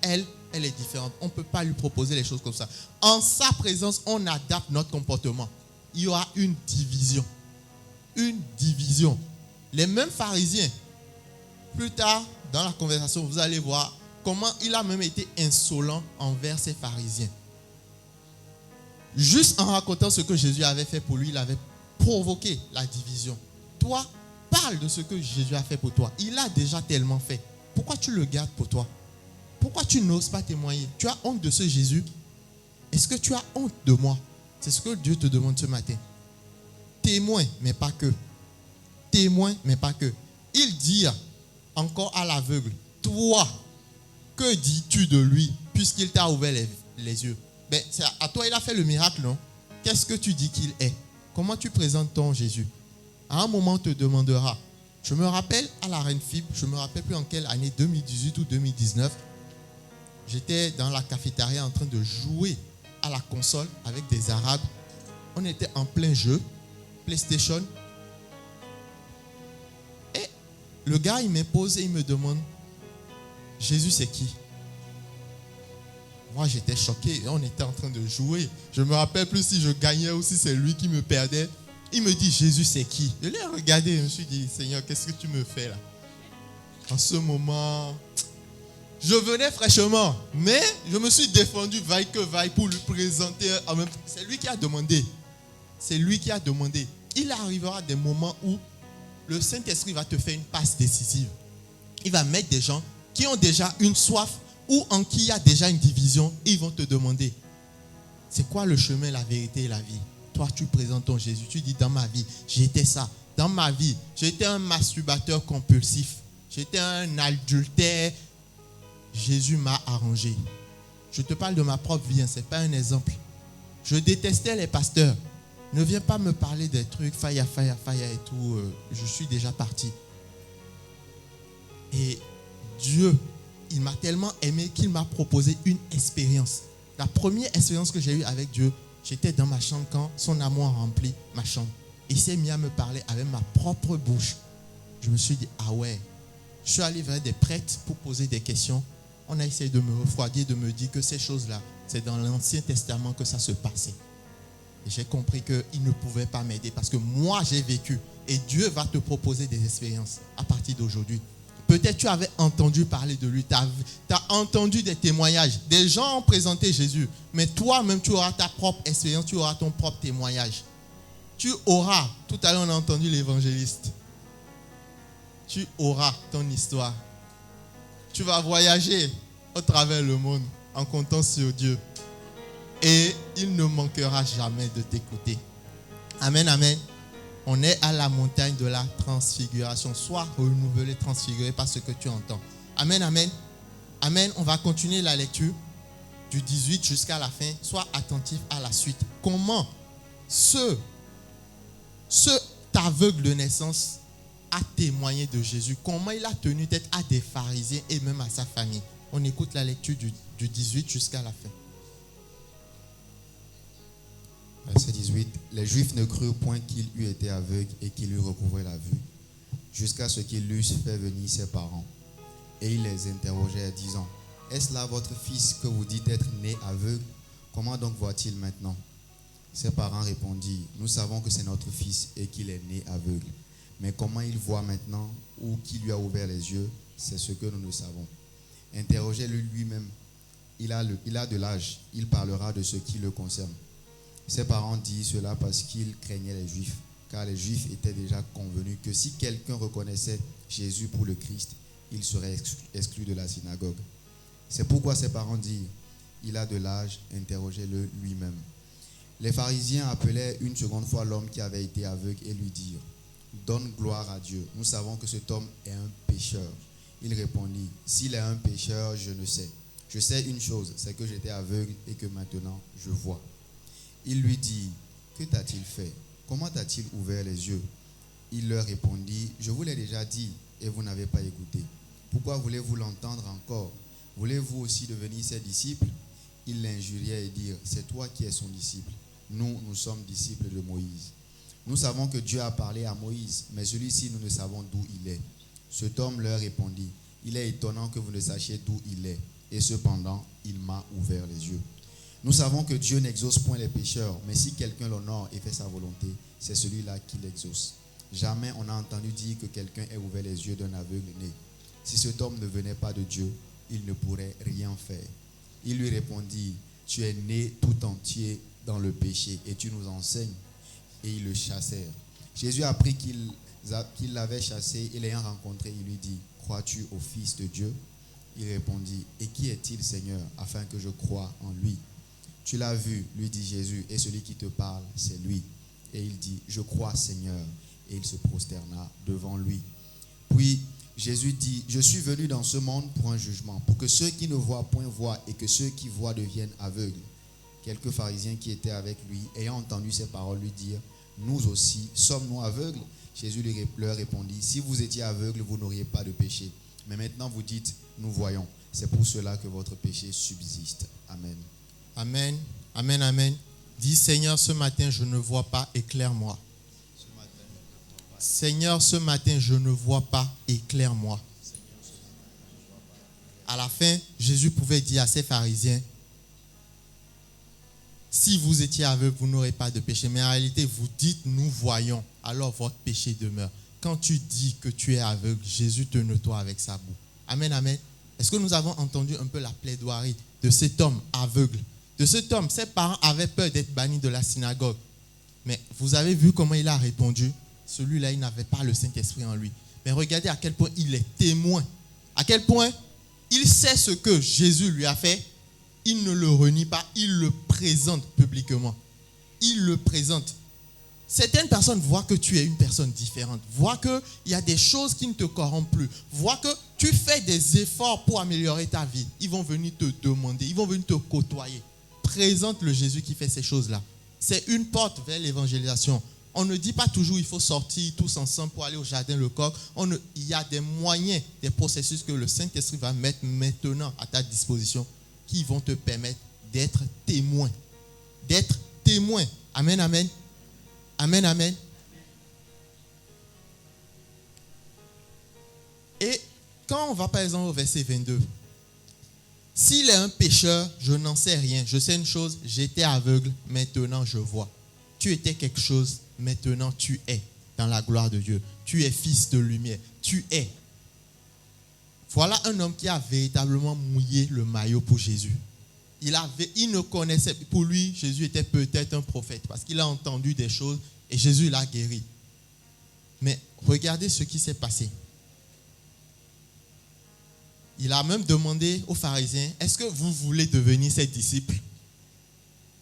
elle est différente. On ne peut pas lui proposer les choses comme ça. En sa présence, on adapte notre comportement. Il y aura une division. Une division. Les mêmes pharisiens, plus tard dans la conversation, vous allez voir comment il a même été insolent envers ces pharisiens. Juste en racontant ce que Jésus avait fait pour lui, il avait provoqué la division. Toi, parle de ce que Jésus a fait pour toi. Il a déjà tellement fait. Pourquoi tu le gardes pour toi? Pourquoi tu n'oses pas témoigner? Tu as honte de ce Jésus? Est-ce que tu as honte de moi? C'est ce que Dieu te demande ce matin. Témoin, mais pas que. Témoin, mais pas que. Il dit encore à l'aveugle, toi, que dis-tu de lui puisqu'il t'a ouvert les yeux? Ben, c'est à toi il a fait le miracle, non? Qu'est-ce que tu dis qu'il est? Comment tu présentes ton Jésus? À un moment, on te demandera. Je me rappelle à la Reine Fibre, je ne me rappelle plus en quelle année, 2018 ou 2019, j'étais dans la cafétéria en train de jouer à la console avec des Arabes. On était en plein jeu, PlayStation. Et le gars, il me pose et il me demande, Jésus, c'est qui? Moi, j'étais choqué. On était en train de jouer. Je ne me rappelle plus si je gagnais ou si c'est lui qui me perdait. Il me dit, Jésus, c'est qui? Je l'ai regardé. Je me suis dit, Seigneur, qu'est-ce que tu me fais là? En ce moment, je venais fraîchement. Mais je me suis défendu, vaille que vaille, pour lui présenter. C'est lui qui a demandé. C'est lui qui a demandé. Il arrivera des moments où le Saint-Esprit va te faire une passe décisive. Il va mettre des gens qui ont déjà une soif ou en qui il y a déjà une division, ils vont te demander, c'est quoi le chemin, la vérité et la vie? Toi, tu présentes ton Jésus. Tu dis, dans ma vie, j'étais ça. Dans ma vie, j'étais un masturbateur compulsif. J'étais un adultère. Jésus m'a arrangé. Je te parle de ma propre vie, ce n'est pas un exemple. Je détestais les pasteurs. Ne viens pas me parler des trucs, faya et tout. Je suis déjà parti. Et Dieu, il m'a tellement aimé qu'il m'a proposé une expérience. La première expérience que j'ai eue avec Dieu, j'étais dans ma chambre quand son amour a rempli ma chambre. Il s'est mis à me parler avec ma propre bouche. Je me suis dit, ah ouais. Je suis allé vers des prêtres pour poser des questions. On a essayé de me refroidir, de me dire que ces choses-là, c'est dans l'Ancien Testament que ça se passait. Et j'ai compris qu'il ne pouvait pas m'aider parce que moi, j'ai vécu. Et Dieu va te proposer des expériences à partir d'aujourd'hui. Peut-être tu avais entendu parler de lui, tu as entendu des témoignages. Des gens ont présenté Jésus. Mais toi-même, tu auras ta propre expérience, tu auras ton propre témoignage. Tu auras, tout à l'heure on a entendu l'évangéliste. Tu auras ton histoire. Tu vas voyager au travers le monde en comptant sur Dieu. Et il ne manquera jamais de t'écouter. Amen, amen. On est à la montagne de la transfiguration. Sois renouvelé, transfiguré par ce que tu entends. Amen, amen. Amen. On va continuer la lecture du 18 jusqu'à la fin. Sois attentif à la suite. Comment cet aveugle de naissance a témoigné de Jésus? Comment il a tenu tête à des pharisiens et même à sa famille? On écoute la lecture du 18 jusqu'à la fin. Verset 18. Les Juifs ne crurent point qu'il eût été aveugle et qu'il eût recouvré la vue, jusqu'à ce qu'ils l'eussent fait venir ses parents. Et ils les interrogèrent, disant, est-ce là votre fils que vous dites être né aveugle? Comment donc voit-il maintenant? Ses parents répondirent, nous savons que c'est notre fils et qu'il est né aveugle. Mais comment il voit maintenant ou qui lui a ouvert les yeux, c'est ce que nous ne savons. Interrogez-le lui-même. Il a de l'âge, il parlera de ce qui le concerne. Ses parents disent cela parce qu'ils craignaient les Juifs, car les Juifs étaient déjà convenus que si quelqu'un reconnaissait Jésus pour le Christ, il serait exclu de la synagogue. C'est pourquoi ses parents disent, il a de l'âge, interrogez-le lui-même. Les pharisiens appelaient une seconde fois l'homme qui avait été aveugle et lui dirent: donne gloire à Dieu. Nous savons que cet homme est un pécheur. Il répondit: s'il est un pécheur, je ne sais. Je sais une chose, c'est que j'étais aveugle et que maintenant je vois. Il lui dit: que t'a-t-il fait? Comment t'a-t-il ouvert les yeux? Il leur répondit: je vous l'ai déjà dit et vous n'avez pas écouté. Pourquoi voulez-vous l'entendre encore? Voulez-vous aussi devenir ses disciples? Ils l'injuriaient et dirent: c'est toi qui es son disciple. Nous sommes disciples de Moïse. Nous savons que Dieu a parlé à Moïse, mais celui-ci, nous ne savons d'où il est. Cet homme leur répondit: il est étonnant que vous ne sachiez d'où il est, et cependant, il m'a ouvert les yeux. Nous savons que Dieu n'exauce point les pécheurs, mais si quelqu'un l'honore et fait sa volonté, c'est celui-là qui l'exauce. Jamais on n'a entendu dire que quelqu'un ait ouvert les yeux d'un aveugle né. Si cet homme ne venait pas de Dieu, il ne pourrait rien faire. Il lui répondit: tu es né tout entier dans le péché et tu nous enseignes. Et ils le chassèrent. Jésus apprit qu'il l'avait chassé et l'ayant rencontré, il lui dit: crois-tu au Fils de Dieu? Il répondit: et qui est-il, Seigneur, afin que je croie en lui? Tu l'as vu, lui dit Jésus, et celui qui te parle, c'est lui. Et il dit: je crois, Seigneur. Et il se prosterna devant lui. Puis Jésus dit: je suis venu dans ce monde pour un jugement, pour que ceux qui ne voient point voient et que ceux qui voient deviennent aveugles. Quelques pharisiens qui étaient avec lui, ayant entendu ces paroles, lui dirent: nous aussi, sommes-nous aveugles? Jésus leur répondit: si vous étiez aveugles, vous n'auriez pas de péché. Mais maintenant vous dites: nous voyons. C'est pour cela que votre péché subsiste. Amen. Amen. Amen. Amen. Dis: Seigneur, ce matin, je ne vois pas, éclaire-moi. Seigneur, ce matin, je ne vois pas, éclaire-moi. À la fin, Jésus pouvait dire à ses pharisiens: si vous étiez aveugle, vous n'aurez pas de péché. Mais en réalité, vous dites: nous voyons, alors votre péché demeure. Quand tu dis que tu es aveugle, Jésus te nettoie avec sa boue. Amen, amen. Est-ce que nous avons entendu un peu la plaidoirie de cet homme aveugle? De cet homme, ses parents avaient peur d'être bannis de la synagogue. Mais vous avez vu comment il a répondu? Celui-là, il n'avait pas le Saint-Esprit en lui. Mais regardez à quel point il est témoin. À quel point il sait ce que Jésus lui a fait. Il ne le renie pas, il le présente publiquement. Il le présente. Certaines personnes voient que tu es une personne différente, voient qu'il y a des choses qui ne te corrompent plus, voient que tu fais des efforts pour améliorer ta vie. Ils vont venir te demander, ils vont venir te côtoyer. Présente le Jésus qui fait ces choses-là. C'est une porte vers l'évangélisation. On ne dit pas toujours il faut sortir tous ensemble pour aller au jardin le coq. Il y a des moyens, des processus que le Saint-Esprit va mettre maintenant à ta disposition qui vont te permettre d'être témoin. D'être témoin. Amen, amen. Amen, amen. Et quand on va par exemple au verset 22, s'il est un pécheur, je n'en sais rien. Je sais une chose, j'étais aveugle, maintenant je vois. Tu étais quelque chose, maintenant tu es dans la gloire de Dieu. Tu es fils de lumière. Tu es. Voilà un homme qui a véritablement mouillé le maillot pour Jésus. Il ne connaissait, pour lui, Jésus était peut-être un prophète parce qu'il a entendu des choses et Jésus l'a guéri. Mais regardez ce qui s'est passé. Il a même demandé aux pharisiens: est-ce que vous voulez devenir ses disciples?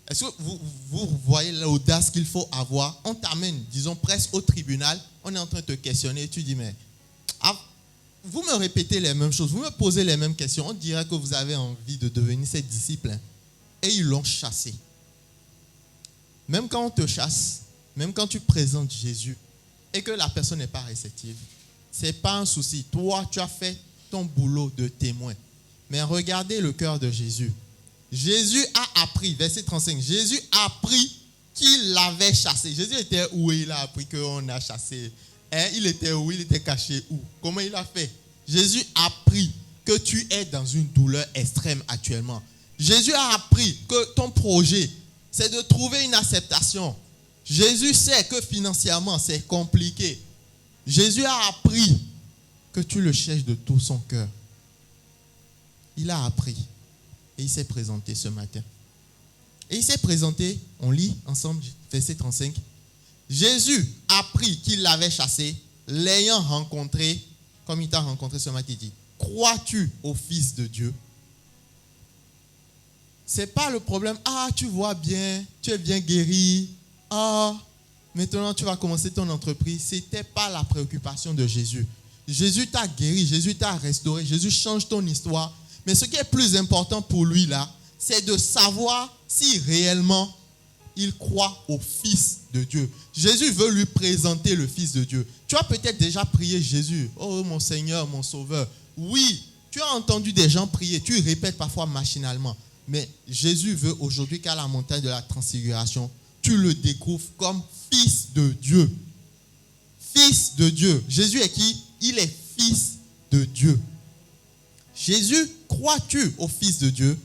Est-ce que vous voyez l'audace qu'il faut avoir? On t'amène, disons, presque au tribunal, on est en train de te questionner et tu dis: mais vous me répétez les mêmes choses, vous me posez les mêmes questions, on dirait que vous avez envie de devenir ses disciples. Et ils l'ont chassé. Même quand on te chasse, même quand tu présentes Jésus et que la personne n'est pas réceptive, ce n'est pas un souci. Toi, tu as fait ton boulot de témoin. Mais regardez le cœur de Jésus. Jésus a appris, verset 35, Jésus a appris qu'il l'avait chassé. Jésus était où il a appris qu'on a chassé? Il était où? Il était caché où? Comment il a fait? Jésus a appris que tu es dans une douleur extrême actuellement. Jésus a appris que ton projet, c'est de trouver une acceptation. Jésus sait que financièrement, c'est compliqué. Jésus a appris que tu le cherches de tout son cœur. Il a appris. Et il s'est présenté ce matin. Et il s'est présenté, on lit ensemble, verset 35. Jésus a appris qu'il l'avait chassé, l'ayant rencontré, comme il t'a rencontré ce matin, il dit: crois-tu au Fils de Dieu? c'est pas le problème. Ah, tu vois bien, tu es bien guéri. Ah, maintenant tu vas commencer ton entreprise. C'était pas la préoccupation de Jésus. Jésus t'a guéri, Jésus t'a restauré, Jésus change ton histoire. Mais ce qui est plus important pour lui là, c'est de savoir si réellement il croit au Fils de Dieu. Jésus veut lui présenter le Fils de Dieu. Tu as peut-être déjà prié Jésus. Oh mon Seigneur, mon Sauveur. Oui, tu as entendu des gens prier. Tu répètes parfois machinalement. Mais Jésus veut aujourd'hui qu'à la montagne de la transfiguration, tu le découvres comme Fils de Dieu. Fils de Dieu. Jésus est qui? Il est Fils de Dieu. Jésus, crois-tu au Fils de Dieu?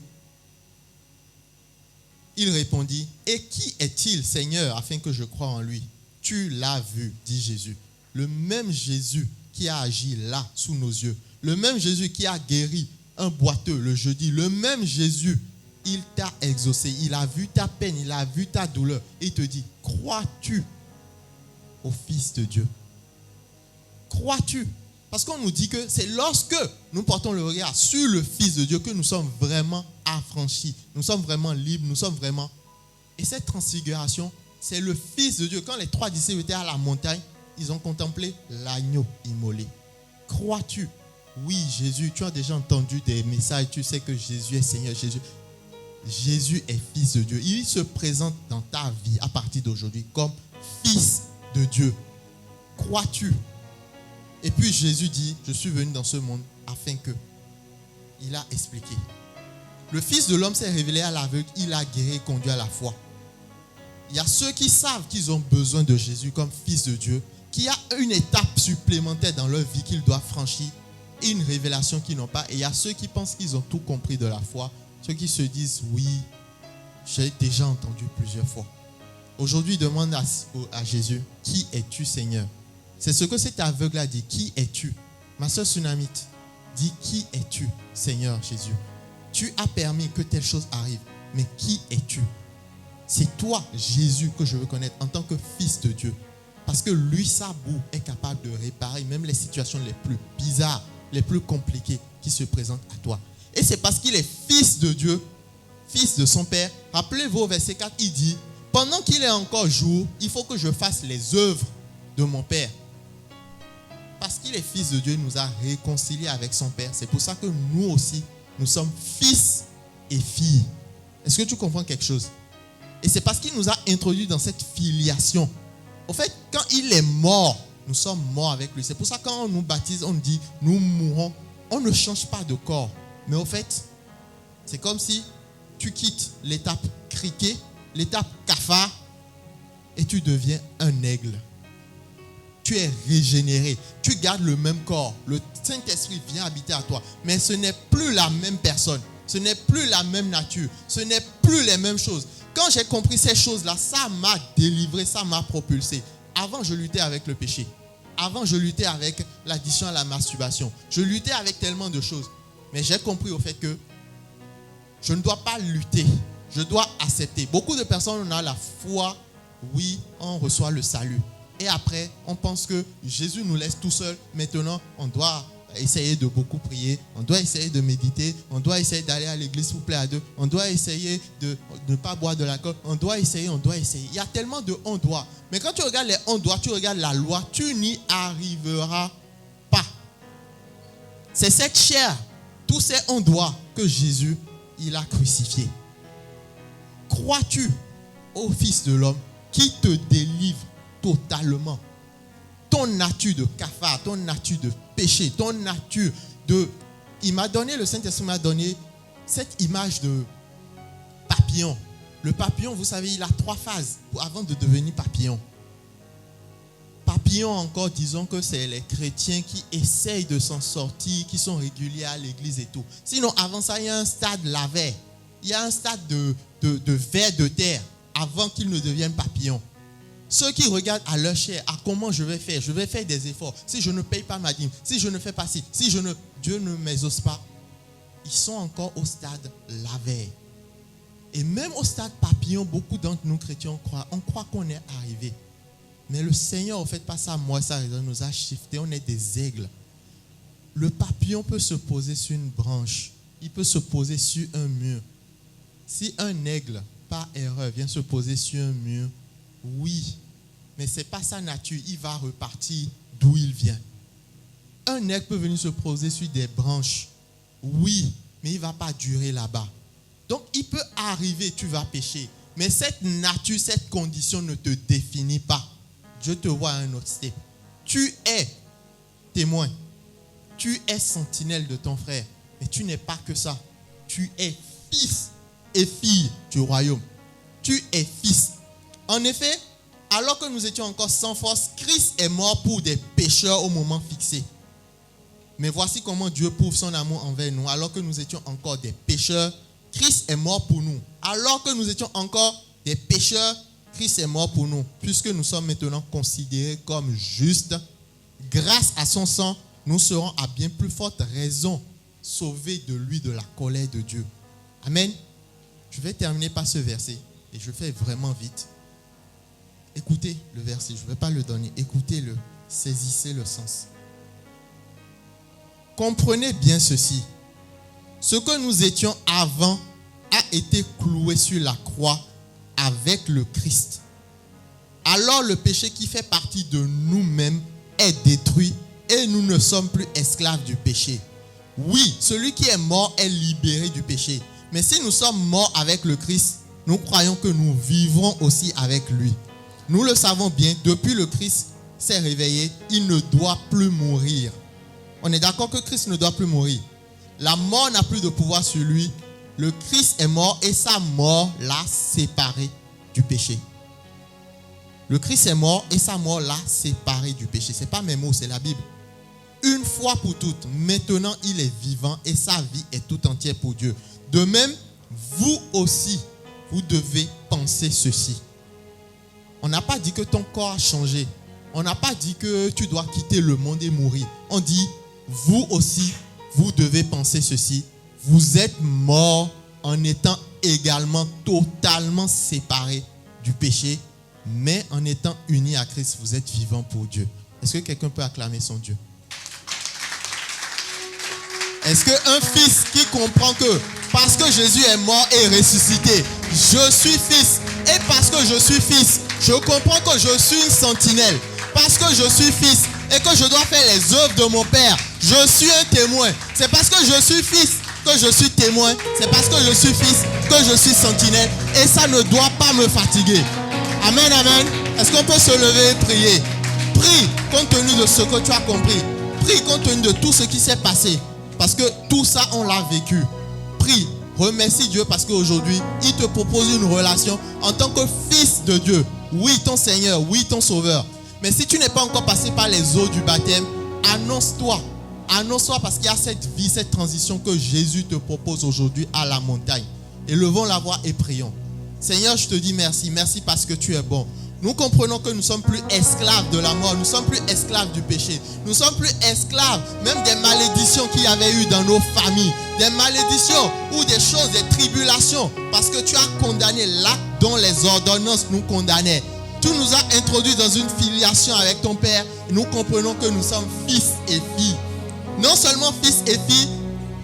Il répondit, et qui est-il, Seigneur, afin que je croie en lui? Tu l'as vu, dit Jésus. Le même Jésus qui a agi là, sous nos yeux. Le même Jésus qui a guéri un boiteux le jeudi. Le même Jésus, il t'a exaucé. Il a vu ta peine, il a vu ta douleur. Et il te dit, crois-tu au Fils de Dieu? Crois-tu? Parce qu'on nous dit que c'est lorsque nous portons le regard sur le Fils de Dieu que nous sommes vraiment affranchis. Nous sommes vraiment libres, nous sommes vraiment... Et cette transfiguration, c'est le Fils de Dieu. Quand les 3 disciples étaient à la montagne, ils ont contemplé l'agneau immolé. Crois-tu? Oui, Jésus, tu as déjà entendu des messages, tu sais que Jésus est Seigneur. Jésus est Fils de Dieu. Il se présente dans ta vie à partir d'aujourd'hui comme Fils de Dieu. Crois-tu? Et puis Jésus dit, je suis venu dans ce monde afin que... Il a expliqué. Le Fils de l'homme s'est révélé à l'aveugle, il a guéri et conduit à la foi. Il y a ceux qui savent qu'ils ont besoin de Jésus comme Fils de Dieu, qui a une étape supplémentaire dans leur vie qu'ils doivent franchir, et une révélation qu'ils n'ont pas. Et il y a ceux qui pensent qu'ils ont tout compris de la foi, ceux qui se disent, oui, j'ai déjà entendu plusieurs fois. Aujourd'hui, demande à Jésus, qui es-tu, Seigneur? C'est ce que cet aveugle a dit. Qui es-tu? Ma soeur Sunamite dit, qui es-tu, Seigneur Jésus? Tu as permis que telle chose arrive, mais qui es-tu? C'est toi, Jésus, que je veux connaître en tant que Fils de Dieu. Parce que lui, sa boue, est capable de réparer même les situations les plus bizarres, les plus compliquées qui se présentent à toi. Et c'est parce qu'il est Fils de Dieu, Fils de son Père. Rappelez-vous au verset 4, il dit, pendant qu'il est encore jour, il faut que je fasse les œuvres de mon Père. Parce qu'il est Fils de Dieu, il nous a réconciliés avec son Père. C'est pour ça que nous aussi, nous sommes fils et filles. Est-ce que tu comprends quelque chose? Et c'est parce qu'il nous a introduits dans cette filiation. Au fait, quand il est mort, nous sommes morts avec lui. C'est pour ça que quand on nous baptise, on dit, nous mourrons. On ne change pas de corps. Mais au fait, c'est comme si tu quittes l'étape criquet, l'étape cafard, et tu deviens un aigle. Tu es régénéré. Tu gardes le même corps. Le Saint-Esprit vient habiter à toi. Mais ce n'est plus la même personne. Ce n'est plus la même nature. Ce n'est plus les mêmes choses. Quand j'ai compris ces choses-là, ça m'a délivré, ça m'a propulsé. Avant, je luttais avec le péché. Avant, je luttais avec l'addiction à la masturbation. Je luttais avec tellement de choses. Mais j'ai compris au fait que je ne dois pas lutter. Je dois accepter. Beaucoup de personnes ont la foi. Oui, on reçoit le salut. Et après, on pense que Jésus nous laisse tout seul. Maintenant, on doit essayer de beaucoup prier. On doit essayer de méditer. On doit essayer d'aller à l'église, s'il vous plaît, à 2. On doit essayer de ne pas boire de l'alcool. On doit essayer. Il y a tellement de on doit. Mais quand tu regardes les on doit, tu regardes la loi, tu n'y arriveras pas. C'est cette chair, tous ces on doit que Jésus, il a crucifié. Crois-tu au Fils de l'homme qui te délivre totalement? Ton nature de cafard, ton nature de péché, ton nature de... Le Saint-Esprit m'a donné cette image de papillon. Le papillon, vous savez, il a 3 phases avant de devenir papillon. Papillon encore, disons que c'est les chrétiens qui essayent de s'en sortir, qui sont réguliers à l'église et tout. Sinon, avant ça, il y a un stade lavé. Il y a un stade de ver de terre avant qu'ils ne deviennent papillons. Ceux qui regardent à leur chair, à comment je vais faire des efforts. Si je ne paye pas ma dîme, si je ne fais pas ci, Dieu ne m'exauce pas. Ils sont encore au stade lavé. Et même au stade papillon, beaucoup d'entre nous chrétiens on croit qu'on est arrivé. Mais le Seigneur, en fait, pas ça, moi, ça nous a shifté. On est des aigles. Le papillon peut se poser sur une branche. Il peut se poser sur un mur. Si un aigle, par erreur, vient se poser sur un mur, oui, mais ce n'est pas sa nature, il va repartir d'où il vient. Un aigle peut venir se poser sur des branches, oui, mais il ne va pas durer là-bas. Donc, il peut arriver, tu vas pécher, mais cette nature, cette condition ne te définit pas. Dieu te voit à un autre step. Tu es témoin, tu es sentinelle de ton frère, mais tu n'es pas que ça. Tu es fils et fille du royaume. Tu es fils. En effet, alors que nous étions encore sans force, Christ est mort pour des pécheurs au moment fixé. Mais voici comment Dieu prouve son amour envers nous. Alors que nous étions encore des pécheurs, Christ est mort pour nous. Alors que nous étions encore des pécheurs, Christ est mort pour nous. Puisque nous sommes maintenant considérés comme justes, grâce à son sang, nous serons à bien plus forte raison sauvés de lui, de la colère de Dieu. Amen. Je vais terminer par ce verset et je fais vraiment vite. Écoutez le verset, je ne vais pas le donner. Écoutez-le, saisissez le sens. Comprenez bien ceci. Ce que nous étions avant a été cloué sur la croix avec le Christ. Alors le péché qui fait partie de nous-mêmes est détruit et nous ne sommes plus esclaves du péché. Oui, celui qui est mort est libéré du péché. Mais si nous sommes morts avec le Christ, nous croyons que nous vivrons aussi avec lui. Nous le savons bien, depuis le Christ s'est réveillé, il ne doit plus mourir. On est d'accord que Christ ne doit plus mourir. La mort n'a plus de pouvoir sur lui. Le Christ est mort et sa mort l'a séparé du péché. Le Christ est mort et sa mort l'a séparé du péché. Ce n'est pas mes mots, c'est la Bible. Une fois pour toutes, maintenant il est vivant et sa vie est tout entière pour Dieu. De même, vous aussi, vous devez penser ceci. On n'a pas dit que ton corps a changé. On n'a pas dit que tu dois quitter le monde et mourir. On dit, vous aussi, vous devez penser ceci. Vous êtes morts en étant également totalement séparés du péché, mais en étant unis à Christ, vous êtes vivants pour Dieu. Est-ce que quelqu'un peut acclamer son Dieu? Est-ce qu'un fils qui comprend que parce que Jésus est mort et ressuscité, je suis fils, et parce que je suis fils, je comprends que je suis une sentinelle, parce que je suis fils et que je dois faire les œuvres de mon Père, je suis un témoin. C'est parce que je suis fils que je suis témoin, c'est parce que je suis fils que je suis sentinelle, et ça ne doit pas me fatiguer. Amen, amen. Est-ce qu'on peut se lever et prier? Prie compte tenu de ce que tu as compris. Prie compte tenu de tout ce qui s'est passé. Parce que tout ça, on l'a vécu. Prie, remercie Dieu parce qu'aujourd'hui, il te propose une relation en tant que fils de Dieu. Oui, ton Seigneur, oui, ton Sauveur. Mais si tu n'es pas encore passé par les eaux du baptême, annonce-toi. Annonce-toi parce qu'il y a cette vie, cette transition que Jésus te propose aujourd'hui à la montagne. Élevons la voix et prions. Seigneur, je te dis merci. Merci parce que tu es bon. Nous comprenons que nous ne sommes plus esclaves de la mort. Nous ne sommes plus esclaves du péché. Nous ne sommes plus esclaves même des malédictions qu'il y avait eu dans nos familles. Des malédictions ou des choses, des tribulations. Parce que tu as condamné là dont les ordonnances nous condamnaient. Tu nous as introduits dans une filiation avec ton Père. Nous comprenons que nous sommes fils et filles. Non seulement fils et filles,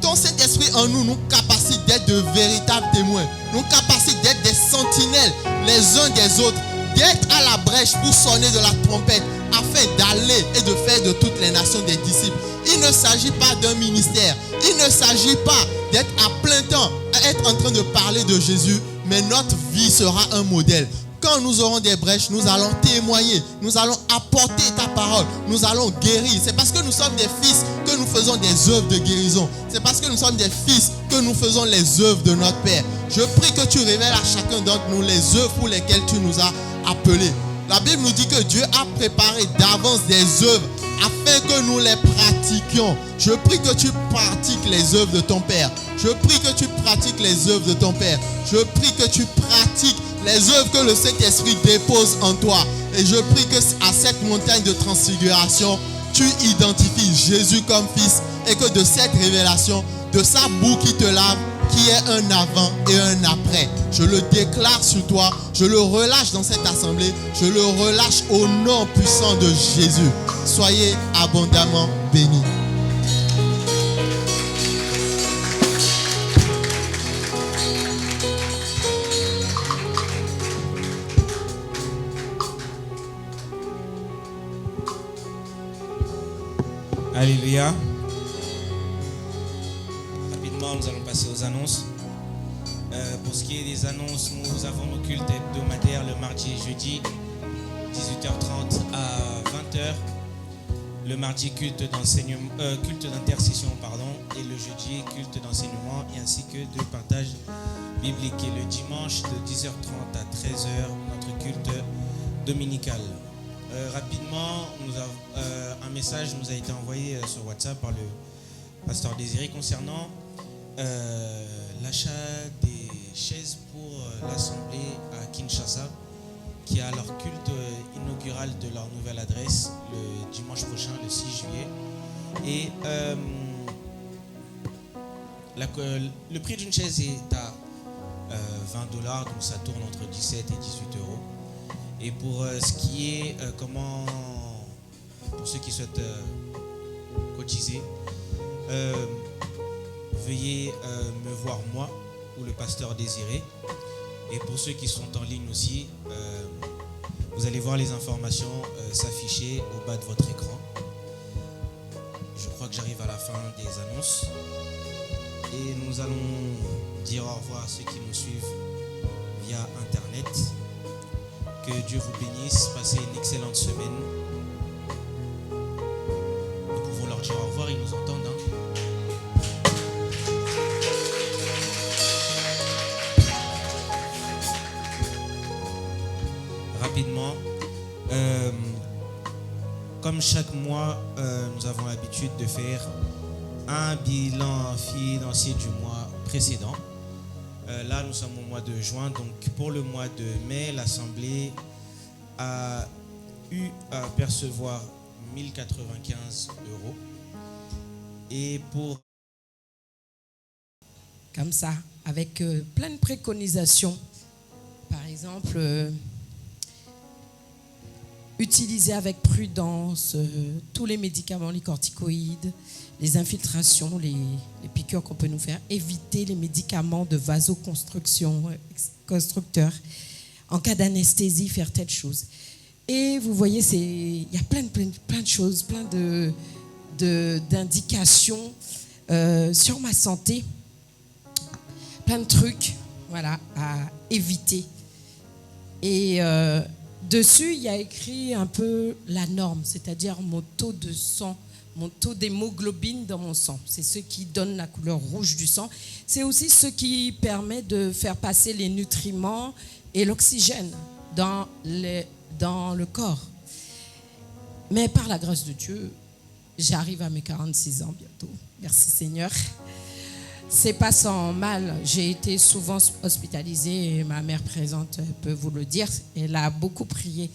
ton Saint-Esprit en nous capacite d'être de véritables témoins. Nous capacite d'être des sentinelles les uns des autres. D'être à la brèche pour sonner de la trompette afin d'aller et de faire de toutes les nations des disciples. Il ne s'agit pas d'un ministère. Il ne s'agit pas d'être à plein temps, être en train de parler de Jésus, mais notre vie sera un modèle. Quand nous aurons des brèches, nous allons témoigner, nous allons apporter ta parole, nous allons guérir. C'est parce que nous sommes des fils que nous faisons des œuvres de guérison. C'est parce que nous sommes des fils que nous faisons les œuvres de notre Père. Je prie que tu révèles à chacun d'entre nous les œuvres pour lesquelles tu nous as appelés. La Bible nous dit que Dieu a préparé d'avance des œuvres afin que nous les pratiquions. Je prie que tu pratiques les œuvres de ton Père. Je prie que tu pratiques les œuvres de ton Père. Je prie que tu pratiques les œuvres que le Saint-Esprit dépose en toi. Et je prie que à cette montagne de transfiguration, tu identifies Jésus comme fils et que de cette révélation, de sa boue qui te lave, qui est un avant et un après, je le déclare sur toi, je le relâche dans cette assemblée, je le relâche au nom puissant de Jésus. Soyez abondamment bénis. Alléluia. Rapidement, nous allons passer aux annonces. Pour ce qui est des annonces, nous avons nos cultes hebdomadaires le mardi et jeudi, 18h30 à 20h. Le mardi, culte d'intercession, et le jeudi, culte d'enseignement, et ainsi que de partage biblique. Et le dimanche, de 10h30 à 13h, notre culte dominical. Rapidement, un message nous a été envoyé sur WhatsApp par le pasteur Désiré concernant l'achat des chaises pour l'assemblée à Kinshasa, qui a leur culte inaugural de leur nouvelle adresse le dimanche prochain, le 6 juillet. Et le prix d'une chaise est à $20, donc ça tourne entre 17 et 18 euros. Et pour ce qui est pour ceux qui souhaitent cotiser, veuillez me voir moi ou le pasteur Désiré. Et pour ceux qui sont en ligne aussi, vous allez voir les informations s'afficher au bas de votre écran. Je crois que j'arrive à la fin des annonces. Et nous allons dire au revoir à ceux qui nous suivent via Internet. Que Dieu vous bénisse. Passez une excellente semaine. Nous pouvons leur dire au revoir, ils nous entendent. Rapidement, comme chaque mois, nous avons l'habitude de faire un bilan financier du mois précédent. Là, nous sommes au mois de juin, donc pour le mois de mai, l'Assemblée a eu à percevoir 1095 euros. Et pour... Comme ça, avec plein de préconisations. Par exemple, utiliser avec prudence tous les médicaments, les corticoïdes, les infiltrations, les piqûres qu'on peut nous faire, éviter les médicaments de vasoconstructeurs, en cas d'anesthésie, faire telle chose. Et vous voyez, il y a plein de choses, plein d'indications sur ma santé, plein de trucs, voilà, à éviter. Et dessus, il y a écrit un peu la norme, c'est-à-dire mon taux de sang, mon taux d'hémoglobine dans mon sang. C'est ce qui donne la couleur rouge du sang. C'est aussi ce qui permet de faire passer les nutriments et l'oxygène dans le corps. Mais par la grâce de Dieu, j'arrive à mes 46 ans bientôt. Merci Seigneur. C'est pas sans mal. J'ai été souvent hospitalisée et ma mère présente peut vous le dire. Elle a beaucoup prié.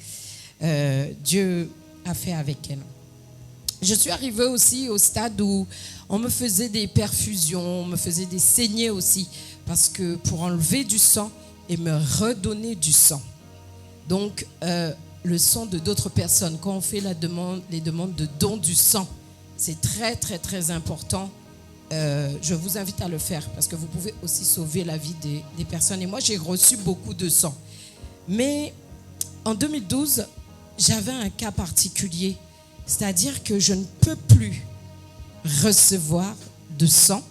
Dieu a fait avec elle. Je suis arrivée aussi au stade où on me faisait des perfusions, on me faisait des saignées aussi, parce que pour enlever du sang et me redonner du sang. Donc, le sang de d'autres personnes, quand on fait les demandes de don du sang, c'est très, très, très important. Je vous invite à le faire parce que vous pouvez aussi sauver la vie des personnes. Et moi, j'ai reçu beaucoup de sang. Mais en 2012, j'avais un cas particulier. C'est-à-dire que je ne peux plus recevoir de sang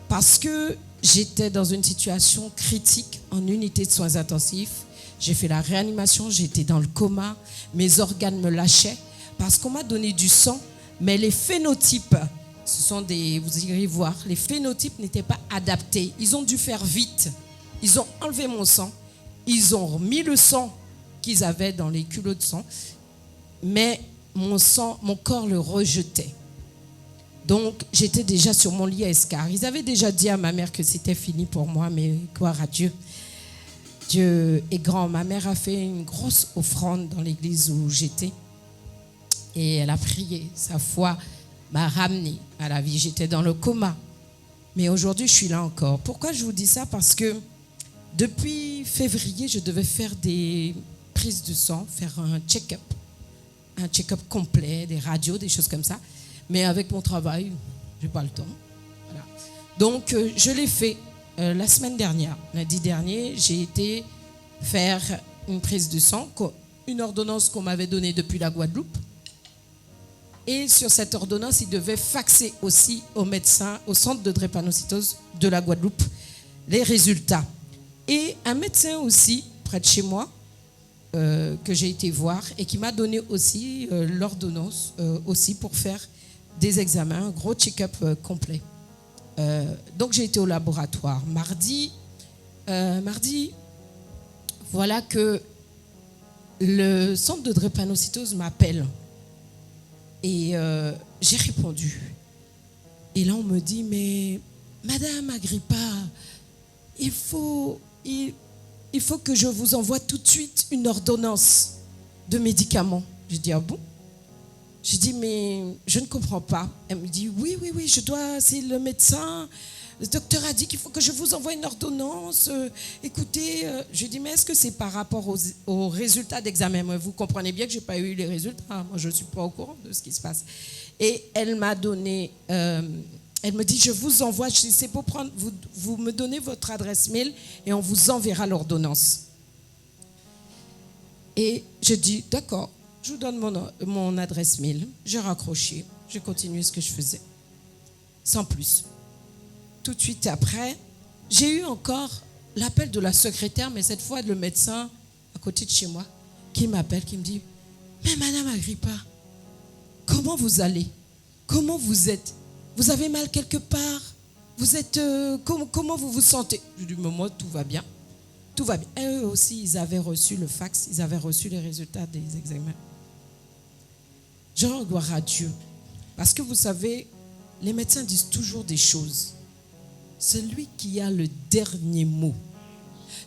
parce que j'étais dans une situation critique en unité de soins intensifs. J'ai fait la réanimation, j'étais dans le coma, mes organes me lâchaient parce qu'on m'a donné du sang, mais les phénotypes, vous irez voir, les phénotypes n'étaient pas adaptés. Ils ont dû faire vite. Ils ont enlevé mon sang, ils ont remis le sang qu'ils avaient dans les culots de sang, mais mon corps le rejetait. Donc, j'étais déjà sur mon lit à escar. Ils avaient déjà dit à ma mère que c'était fini pour moi, mais gloire à Dieu. Dieu est grand. Ma mère a fait une grosse offrande dans l'église où j'étais. Et elle a prié. Sa foi m'a ramenée à la vie. J'étais dans le coma. Mais aujourd'hui, je suis là encore. Pourquoi je vous dis ça? Parce que depuis février, je devais faire des prises de sang, faire un check-up complet, des radios, des choses comme ça. Mais avec mon travail, je n'ai pas le temps. Voilà. Donc, je l'ai fait la semaine dernière. Lundi dernier, j'ai été faire une prise de sang, une ordonnance qu'on m'avait donnée depuis la Guadeloupe. Et sur cette ordonnance, il devait faxer aussi au médecin, au centre de drépanocytose de la Guadeloupe, les résultats. Et un médecin aussi, près de chez moi, que j'ai été voir et qui m'a donné aussi l'ordonnance aussi pour faire des examens, un gros check-up complet. Donc j'ai été au laboratoire. Mardi, voilà que le centre de drépanocytose m'appelle. Et j'ai répondu. Et là, on me dit, mais Madame Agrippa, il faut que je vous envoie tout de suite une ordonnance de médicaments. J'ai dit, ah bon? J'ai dit, mais je ne comprends pas. Elle me dit, oui, c'est le médecin. Le docteur a dit qu'il faut que je vous envoie une ordonnance. Écoutez, je dis, mais est-ce que c'est par rapport aux résultats d'examen? Vous comprenez bien que je n'ai pas eu les résultats. Moi, je ne suis pas au courant de ce qui se passe. Et elle m'a donné, elle me dit, je vous envoie, je dis, c'est pour prendre, vous me donnez votre adresse mail et on vous enverra l'ordonnance. Et je dis, d'accord, je vous donne mon adresse mail. J'ai raccroché, j'ai continué ce que je faisais, sans plus. Tout de suite après, j'ai eu encore l'appel de la secrétaire, mais cette fois le médecin à côté de chez moi, qui m'appelle, qui me dit, mais Madame Agrippa, comment vous allez? Comment vous êtes? Vous avez mal quelque part? Vous êtes comment vous vous sentez? Je dis, mais moi, tout va bien. Tout va bien. Et eux aussi, ils avaient reçu le fax, ils avaient reçu les résultats des examens. Je rends gloire à Dieu. Parce que vous savez, les médecins disent toujours des choses. Celui qui a le dernier mot,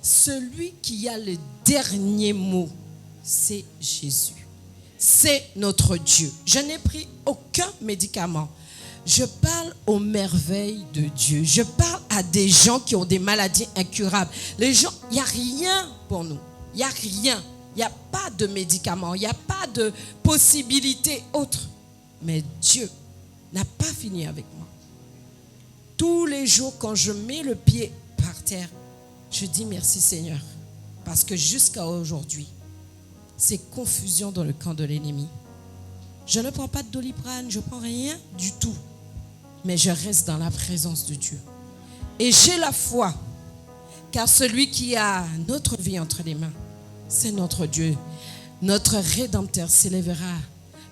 celui qui a le dernier mot, c'est Jésus. C'est notre Dieu. Je n'ai pris aucun médicament. Je parle aux merveilles de Dieu. Je parle à des gens qui ont des maladies incurables. Les gens, il n'y a rien pour nous. Il n'y a rien. Il n'y a pas de médicaments. Il n'y a pas de possibilité autre. Mais Dieu n'a pas fini avec moi. Tous les jours, quand je mets le pied par terre, je dis merci Seigneur. Parce que jusqu'à aujourd'hui, c'est confusion dans le camp de l'ennemi. Je ne prends pas de Doliprane, je ne prends rien du tout. Mais je reste dans la présence de Dieu. Et j'ai la foi, car celui qui a notre vie entre les mains, c'est notre Dieu. Notre Rédempteur s'élèvera,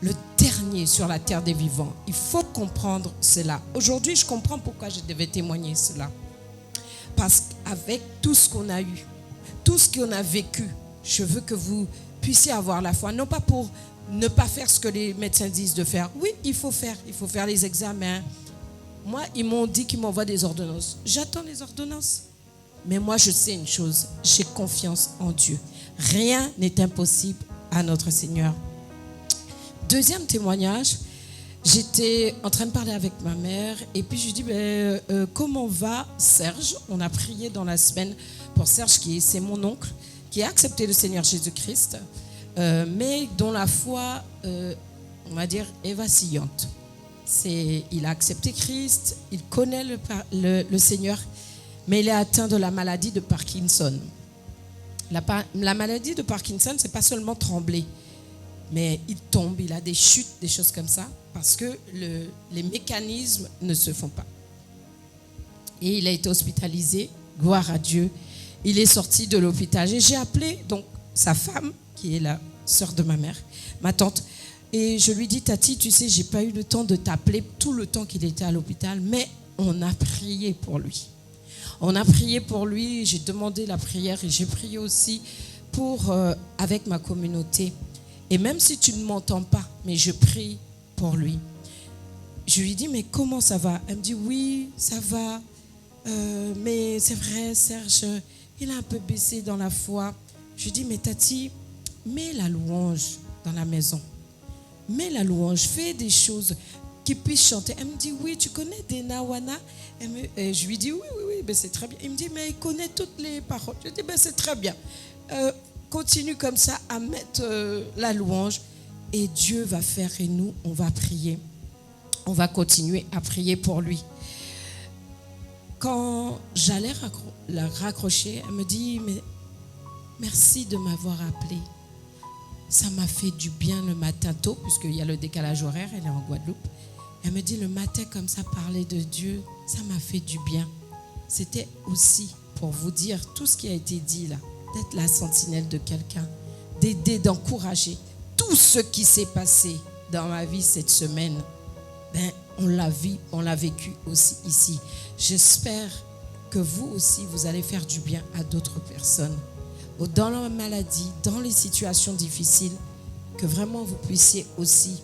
le dernier sur la terre des vivants. Il faut comprendre cela. Aujourd'hui, je comprends pourquoi je devais témoigner cela. Parce qu'avec tout ce qu'on a eu, tout ce qu'on a vécu, je veux que vous puissiez avoir la foi. Non pas pour ne pas faire ce que les médecins disent de faire. Oui, il faut faire les examens. Moi, ils m'ont dit qu'ils m'envoient des ordonnances. J'attends les ordonnances. Mais moi, je sais une chose, j'ai confiance en Dieu. Rien n'est impossible à notre Seigneur. Deuxième témoignage, j'étais en train de parler avec ma mère et puis je lui dis comment va Serge? On a prié dans la semaine pour Serge, c'est mon oncle, qui a accepté le Seigneur Jésus-Christ, mais dont la foi, on va dire, est vacillante. Il a accepté Christ, il connaît le Seigneur, mais il est atteint de la maladie de Parkinson. La maladie de Parkinson, c'est pas seulement trembler, mais il tombe, il a des chutes, des choses comme ça, parce que les mécanismes ne se font pas. Et il a été hospitalisé, gloire à Dieu. Il est sorti de l'hôpital. Et j'ai appelé donc sa femme, qui est la sœur de ma mère, ma tante, et je lui dis, Tati, tu sais, j'ai pas eu le temps de t'appeler tout le temps qu'il était à l'hôpital, mais on a prié pour lui. On a prié pour lui, j'ai demandé la prière et j'ai prié aussi avec ma communauté. Et même si tu ne m'entends pas, mais je prie pour lui. Je lui dis, mais comment ça va? Elle me dit, oui, ça va. Mais c'est vrai, Serge, il a un peu baissé dans la foi. Je lui dis, mais Tati, mets la louange dans la maison. Mets la louange, fais des choses qui puissent chanter. Elle me dit, oui, tu connais des Nawana? Et je lui dis, oui, ben c'est très bien. Il me dit, mais il connaît toutes les paroles. Je dis, ben c'est très bien. Continue comme ça à mettre la louange et Dieu va faire et nous, on va prier. On va continuer à prier pour lui. Quand j'allais la raccrocher, elle me dit, mais merci de m'avoir appelé. ça m'a fait du bien le matin tôt, puisqu'il y a le décalage horaire, elle est en Guadeloupe. Elle me dit, le matin comme ça, parler de Dieu, ça m'a fait du bien. C'était aussi pour vous dire tout ce qui a été dit là, d'être la sentinelle de quelqu'un, d'aider, d'encourager. Tout ce qui s'est passé dans ma vie cette semaine, on l'a vécu aussi ici. J'espère que vous aussi, vous allez faire du bien à d'autres personnes. Dans la maladie, dans les situations difficiles, que vraiment vous puissiez aussi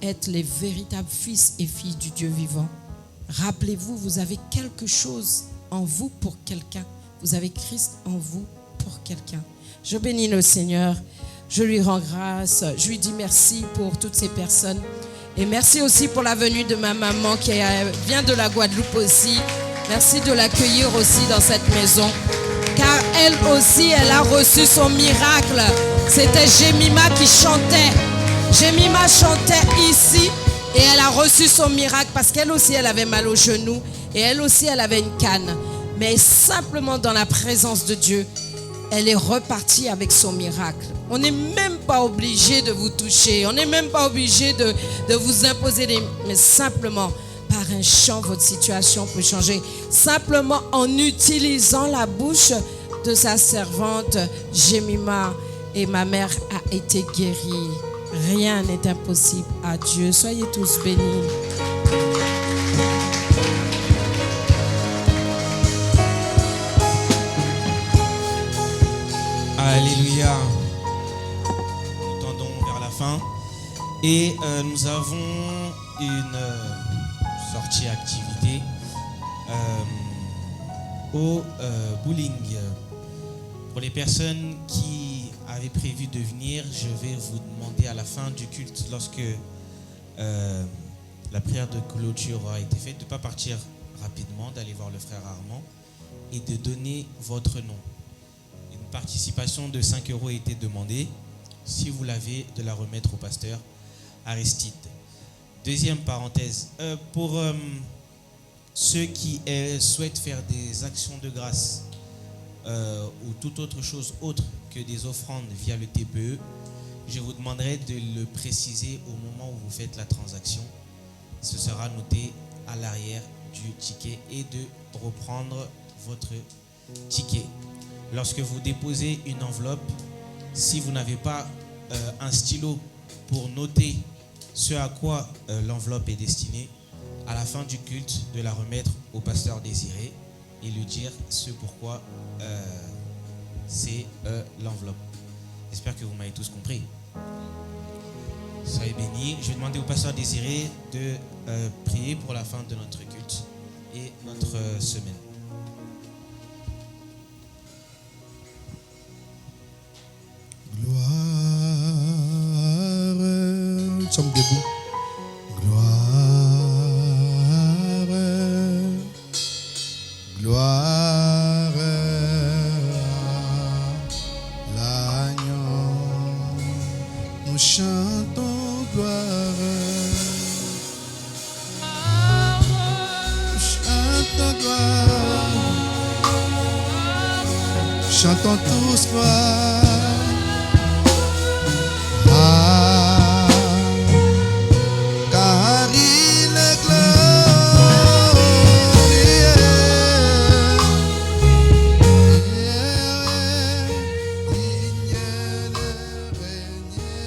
être les véritables fils et filles du Dieu vivant. Rappelez-vous, vous avez quelque chose en vous pour quelqu'un. Vous avez Christ en vous pour quelqu'un. Je bénis le Seigneur, je lui rends grâce, je lui dis merci pour toutes ces personnes. Et merci aussi pour la venue de ma maman qui vient de la Guadeloupe aussi. Merci de l'accueillir aussi dans cette maison. Car elle aussi, elle a reçu son miracle. C'était Jemima qui chantait. Jemima chantait ici et elle a reçu son miracle parce qu'elle aussi, elle avait mal au genou et elle aussi, elle avait une canne. Mais simplement dans la présence de Dieu, elle est repartie avec son miracle. On n'est même pas obligé de vous toucher. On n'est même pas obligé de vous imposer mais simplement par un chant, votre situation peut changer. Simplement en utilisant la bouche de sa servante Jemima. Et ma mère a été guérie. Rien n'est impossible à Dieu. Soyez tous bénis. Alléluia. Nous tendons vers la fin. Et nous avons une sortie activité au bowling. Pour les personnes qui avaient prévu de venir, je vais vous demander à la fin du culte, lorsque la prière de clôture aura été faite, de ne pas partir rapidement, d'aller voir le frère Armand et de donner votre nom. Une participation de 5 € a été demandée. Si vous l'avez, de la remettre au pasteur Aristide. Deuxième parenthèse, pour ceux qui souhaitent faire des actions de grâce ou toute autre chose autre que des offrandes via le TPE, je vous demanderai de le préciser au moment où vous faites la transaction. Ce sera noté à l'arrière du ticket et de reprendre votre ticket. Lorsque vous déposez une enveloppe, si vous n'avez pas un stylo pour noter ce à quoi l'enveloppe est destinée, à la fin du culte, de la remettre au pasteur désiré et lui dire ce pourquoi c'est l'enveloppe. J'espère que vous m'avez tous compris. Soyez bénis. Je vais demander au pasteur désiré de prier pour la fin de notre culte et notre semaine. Gloire, nous sommes debout. Gloire, gloire à l'agneau. Nous chantons gloire. Nous chantons gloire. Chantons tous gloire. Car il est glorieux, digne de régner,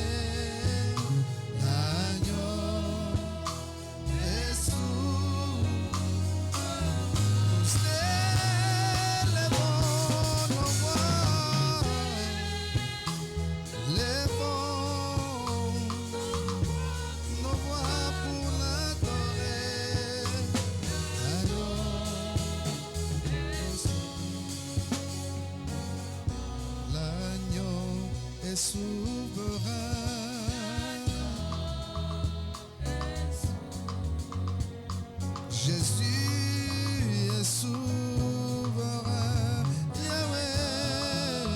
l'agneau est souverain. Tous élevons nos voix, levons nos voix pour l'adorer. L'agneau est souverain. Jésus est souverain. Yahweh.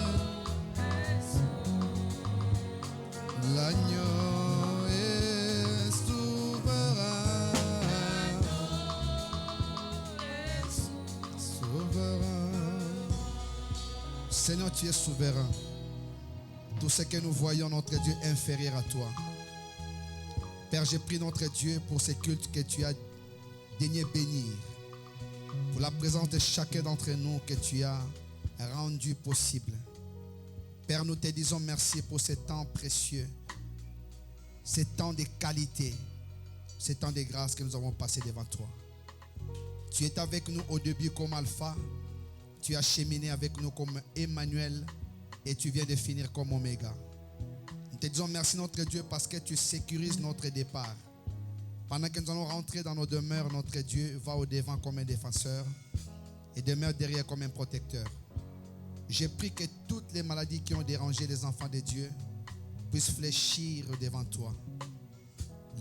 L'agneau est souverain. Souverain. Seigneur, tu es souverain. tout ce que nous voyons, notre Dieu, inférieur à toi. Père, j'ai pris notre Dieu pour ces cultes que tu as daigné bénir, pour la présence de chacun d'entre nous que tu as rendu possible. Père, nous te disons merci pour ce temps précieux, ce temps de qualité, ce temps de grâce que nous avons passé devant toi. Tu es avec nous au début comme Alpha, tu as cheminé avec nous comme Emmanuel et tu viens de finir comme Oméga. Nous te disons merci notre Dieu parce que tu sécurises notre départ. Pendant que nous allons rentrer dans nos demeures, notre Dieu va au devant comme un défenseur et demeure derrière comme un protecteur. J'ai pris que toutes les maladies qui ont dérangé les enfants de Dieu puissent fléchir devant toi.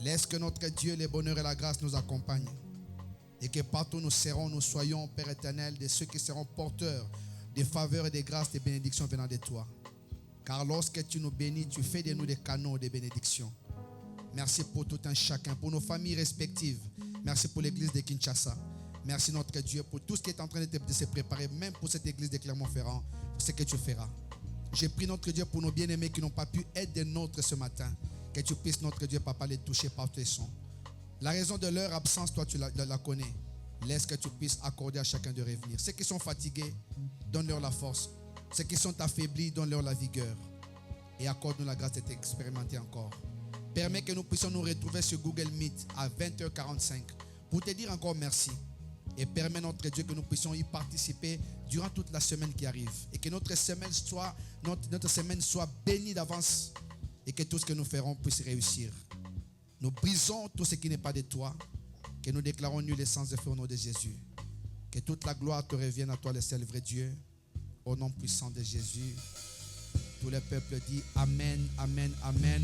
Laisse que notre Dieu, le bonheur et la grâce nous accompagnent. Et que partout nous serons, nous soyons, Père éternel, de ceux qui seront porteurs des faveurs et des grâces, des bénédictions venant de toi. Car lorsque tu nous bénis, tu fais de nous des canaux de bénédictions. Merci pour tout un chacun, pour nos familles respectives. Merci pour l'église de Kinshasa. Merci notre Dieu pour tout ce qui est en train de se préparer, même pour cette église de Clermont-Ferrand, pour ce que tu feras. J'ai prié notre Dieu pour nos bien-aimés qui n'ont pas pu être des nôtres ce matin. Que tu puisses, notre Dieu, Papa, les toucher par tes sons. La raison de leur absence, toi, tu la connais. Laisse que tu puisses accorder à chacun de revenir. Ceux qui sont fatigués, donne-leur la force. Ceux qui sont affaiblis, donne-leur la vigueur. Et accorde-nous la grâce d'être expérimentés encore. Permets que nous puissions nous retrouver sur Google Meet à 20h45 pour te dire encore merci. Et permets notre Dieu que nous puissions y participer durant toute la semaine qui arrive. Et que notre semaine soit bénie d'avance. Et que tout ce que nous ferons puisse réussir. Nous brisons tout ce qui n'est pas de toi. Que nous déclarons nul et sans effet au nom de Jésus. Que toute la gloire te revienne à toi, le seul vrai Dieu. Au nom puissant de Jésus. Tout le peuple dit Amen, Amen, Amen.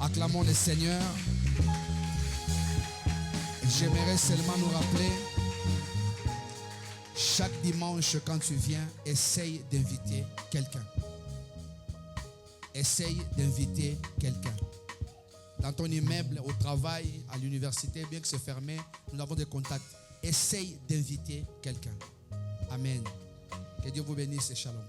Acclamons le Seigneur. J'aimerais seulement nous rappeler, chaque dimanche quand tu viens, essaye d'inviter quelqu'un. Essaye d'inviter quelqu'un. Dans ton immeuble, au travail, à l'université, bien que c'est fermé, nous avons des contacts. Essaye d'inviter quelqu'un. Amen. Que Dieu vous bénisse et shalom.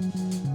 Thank you.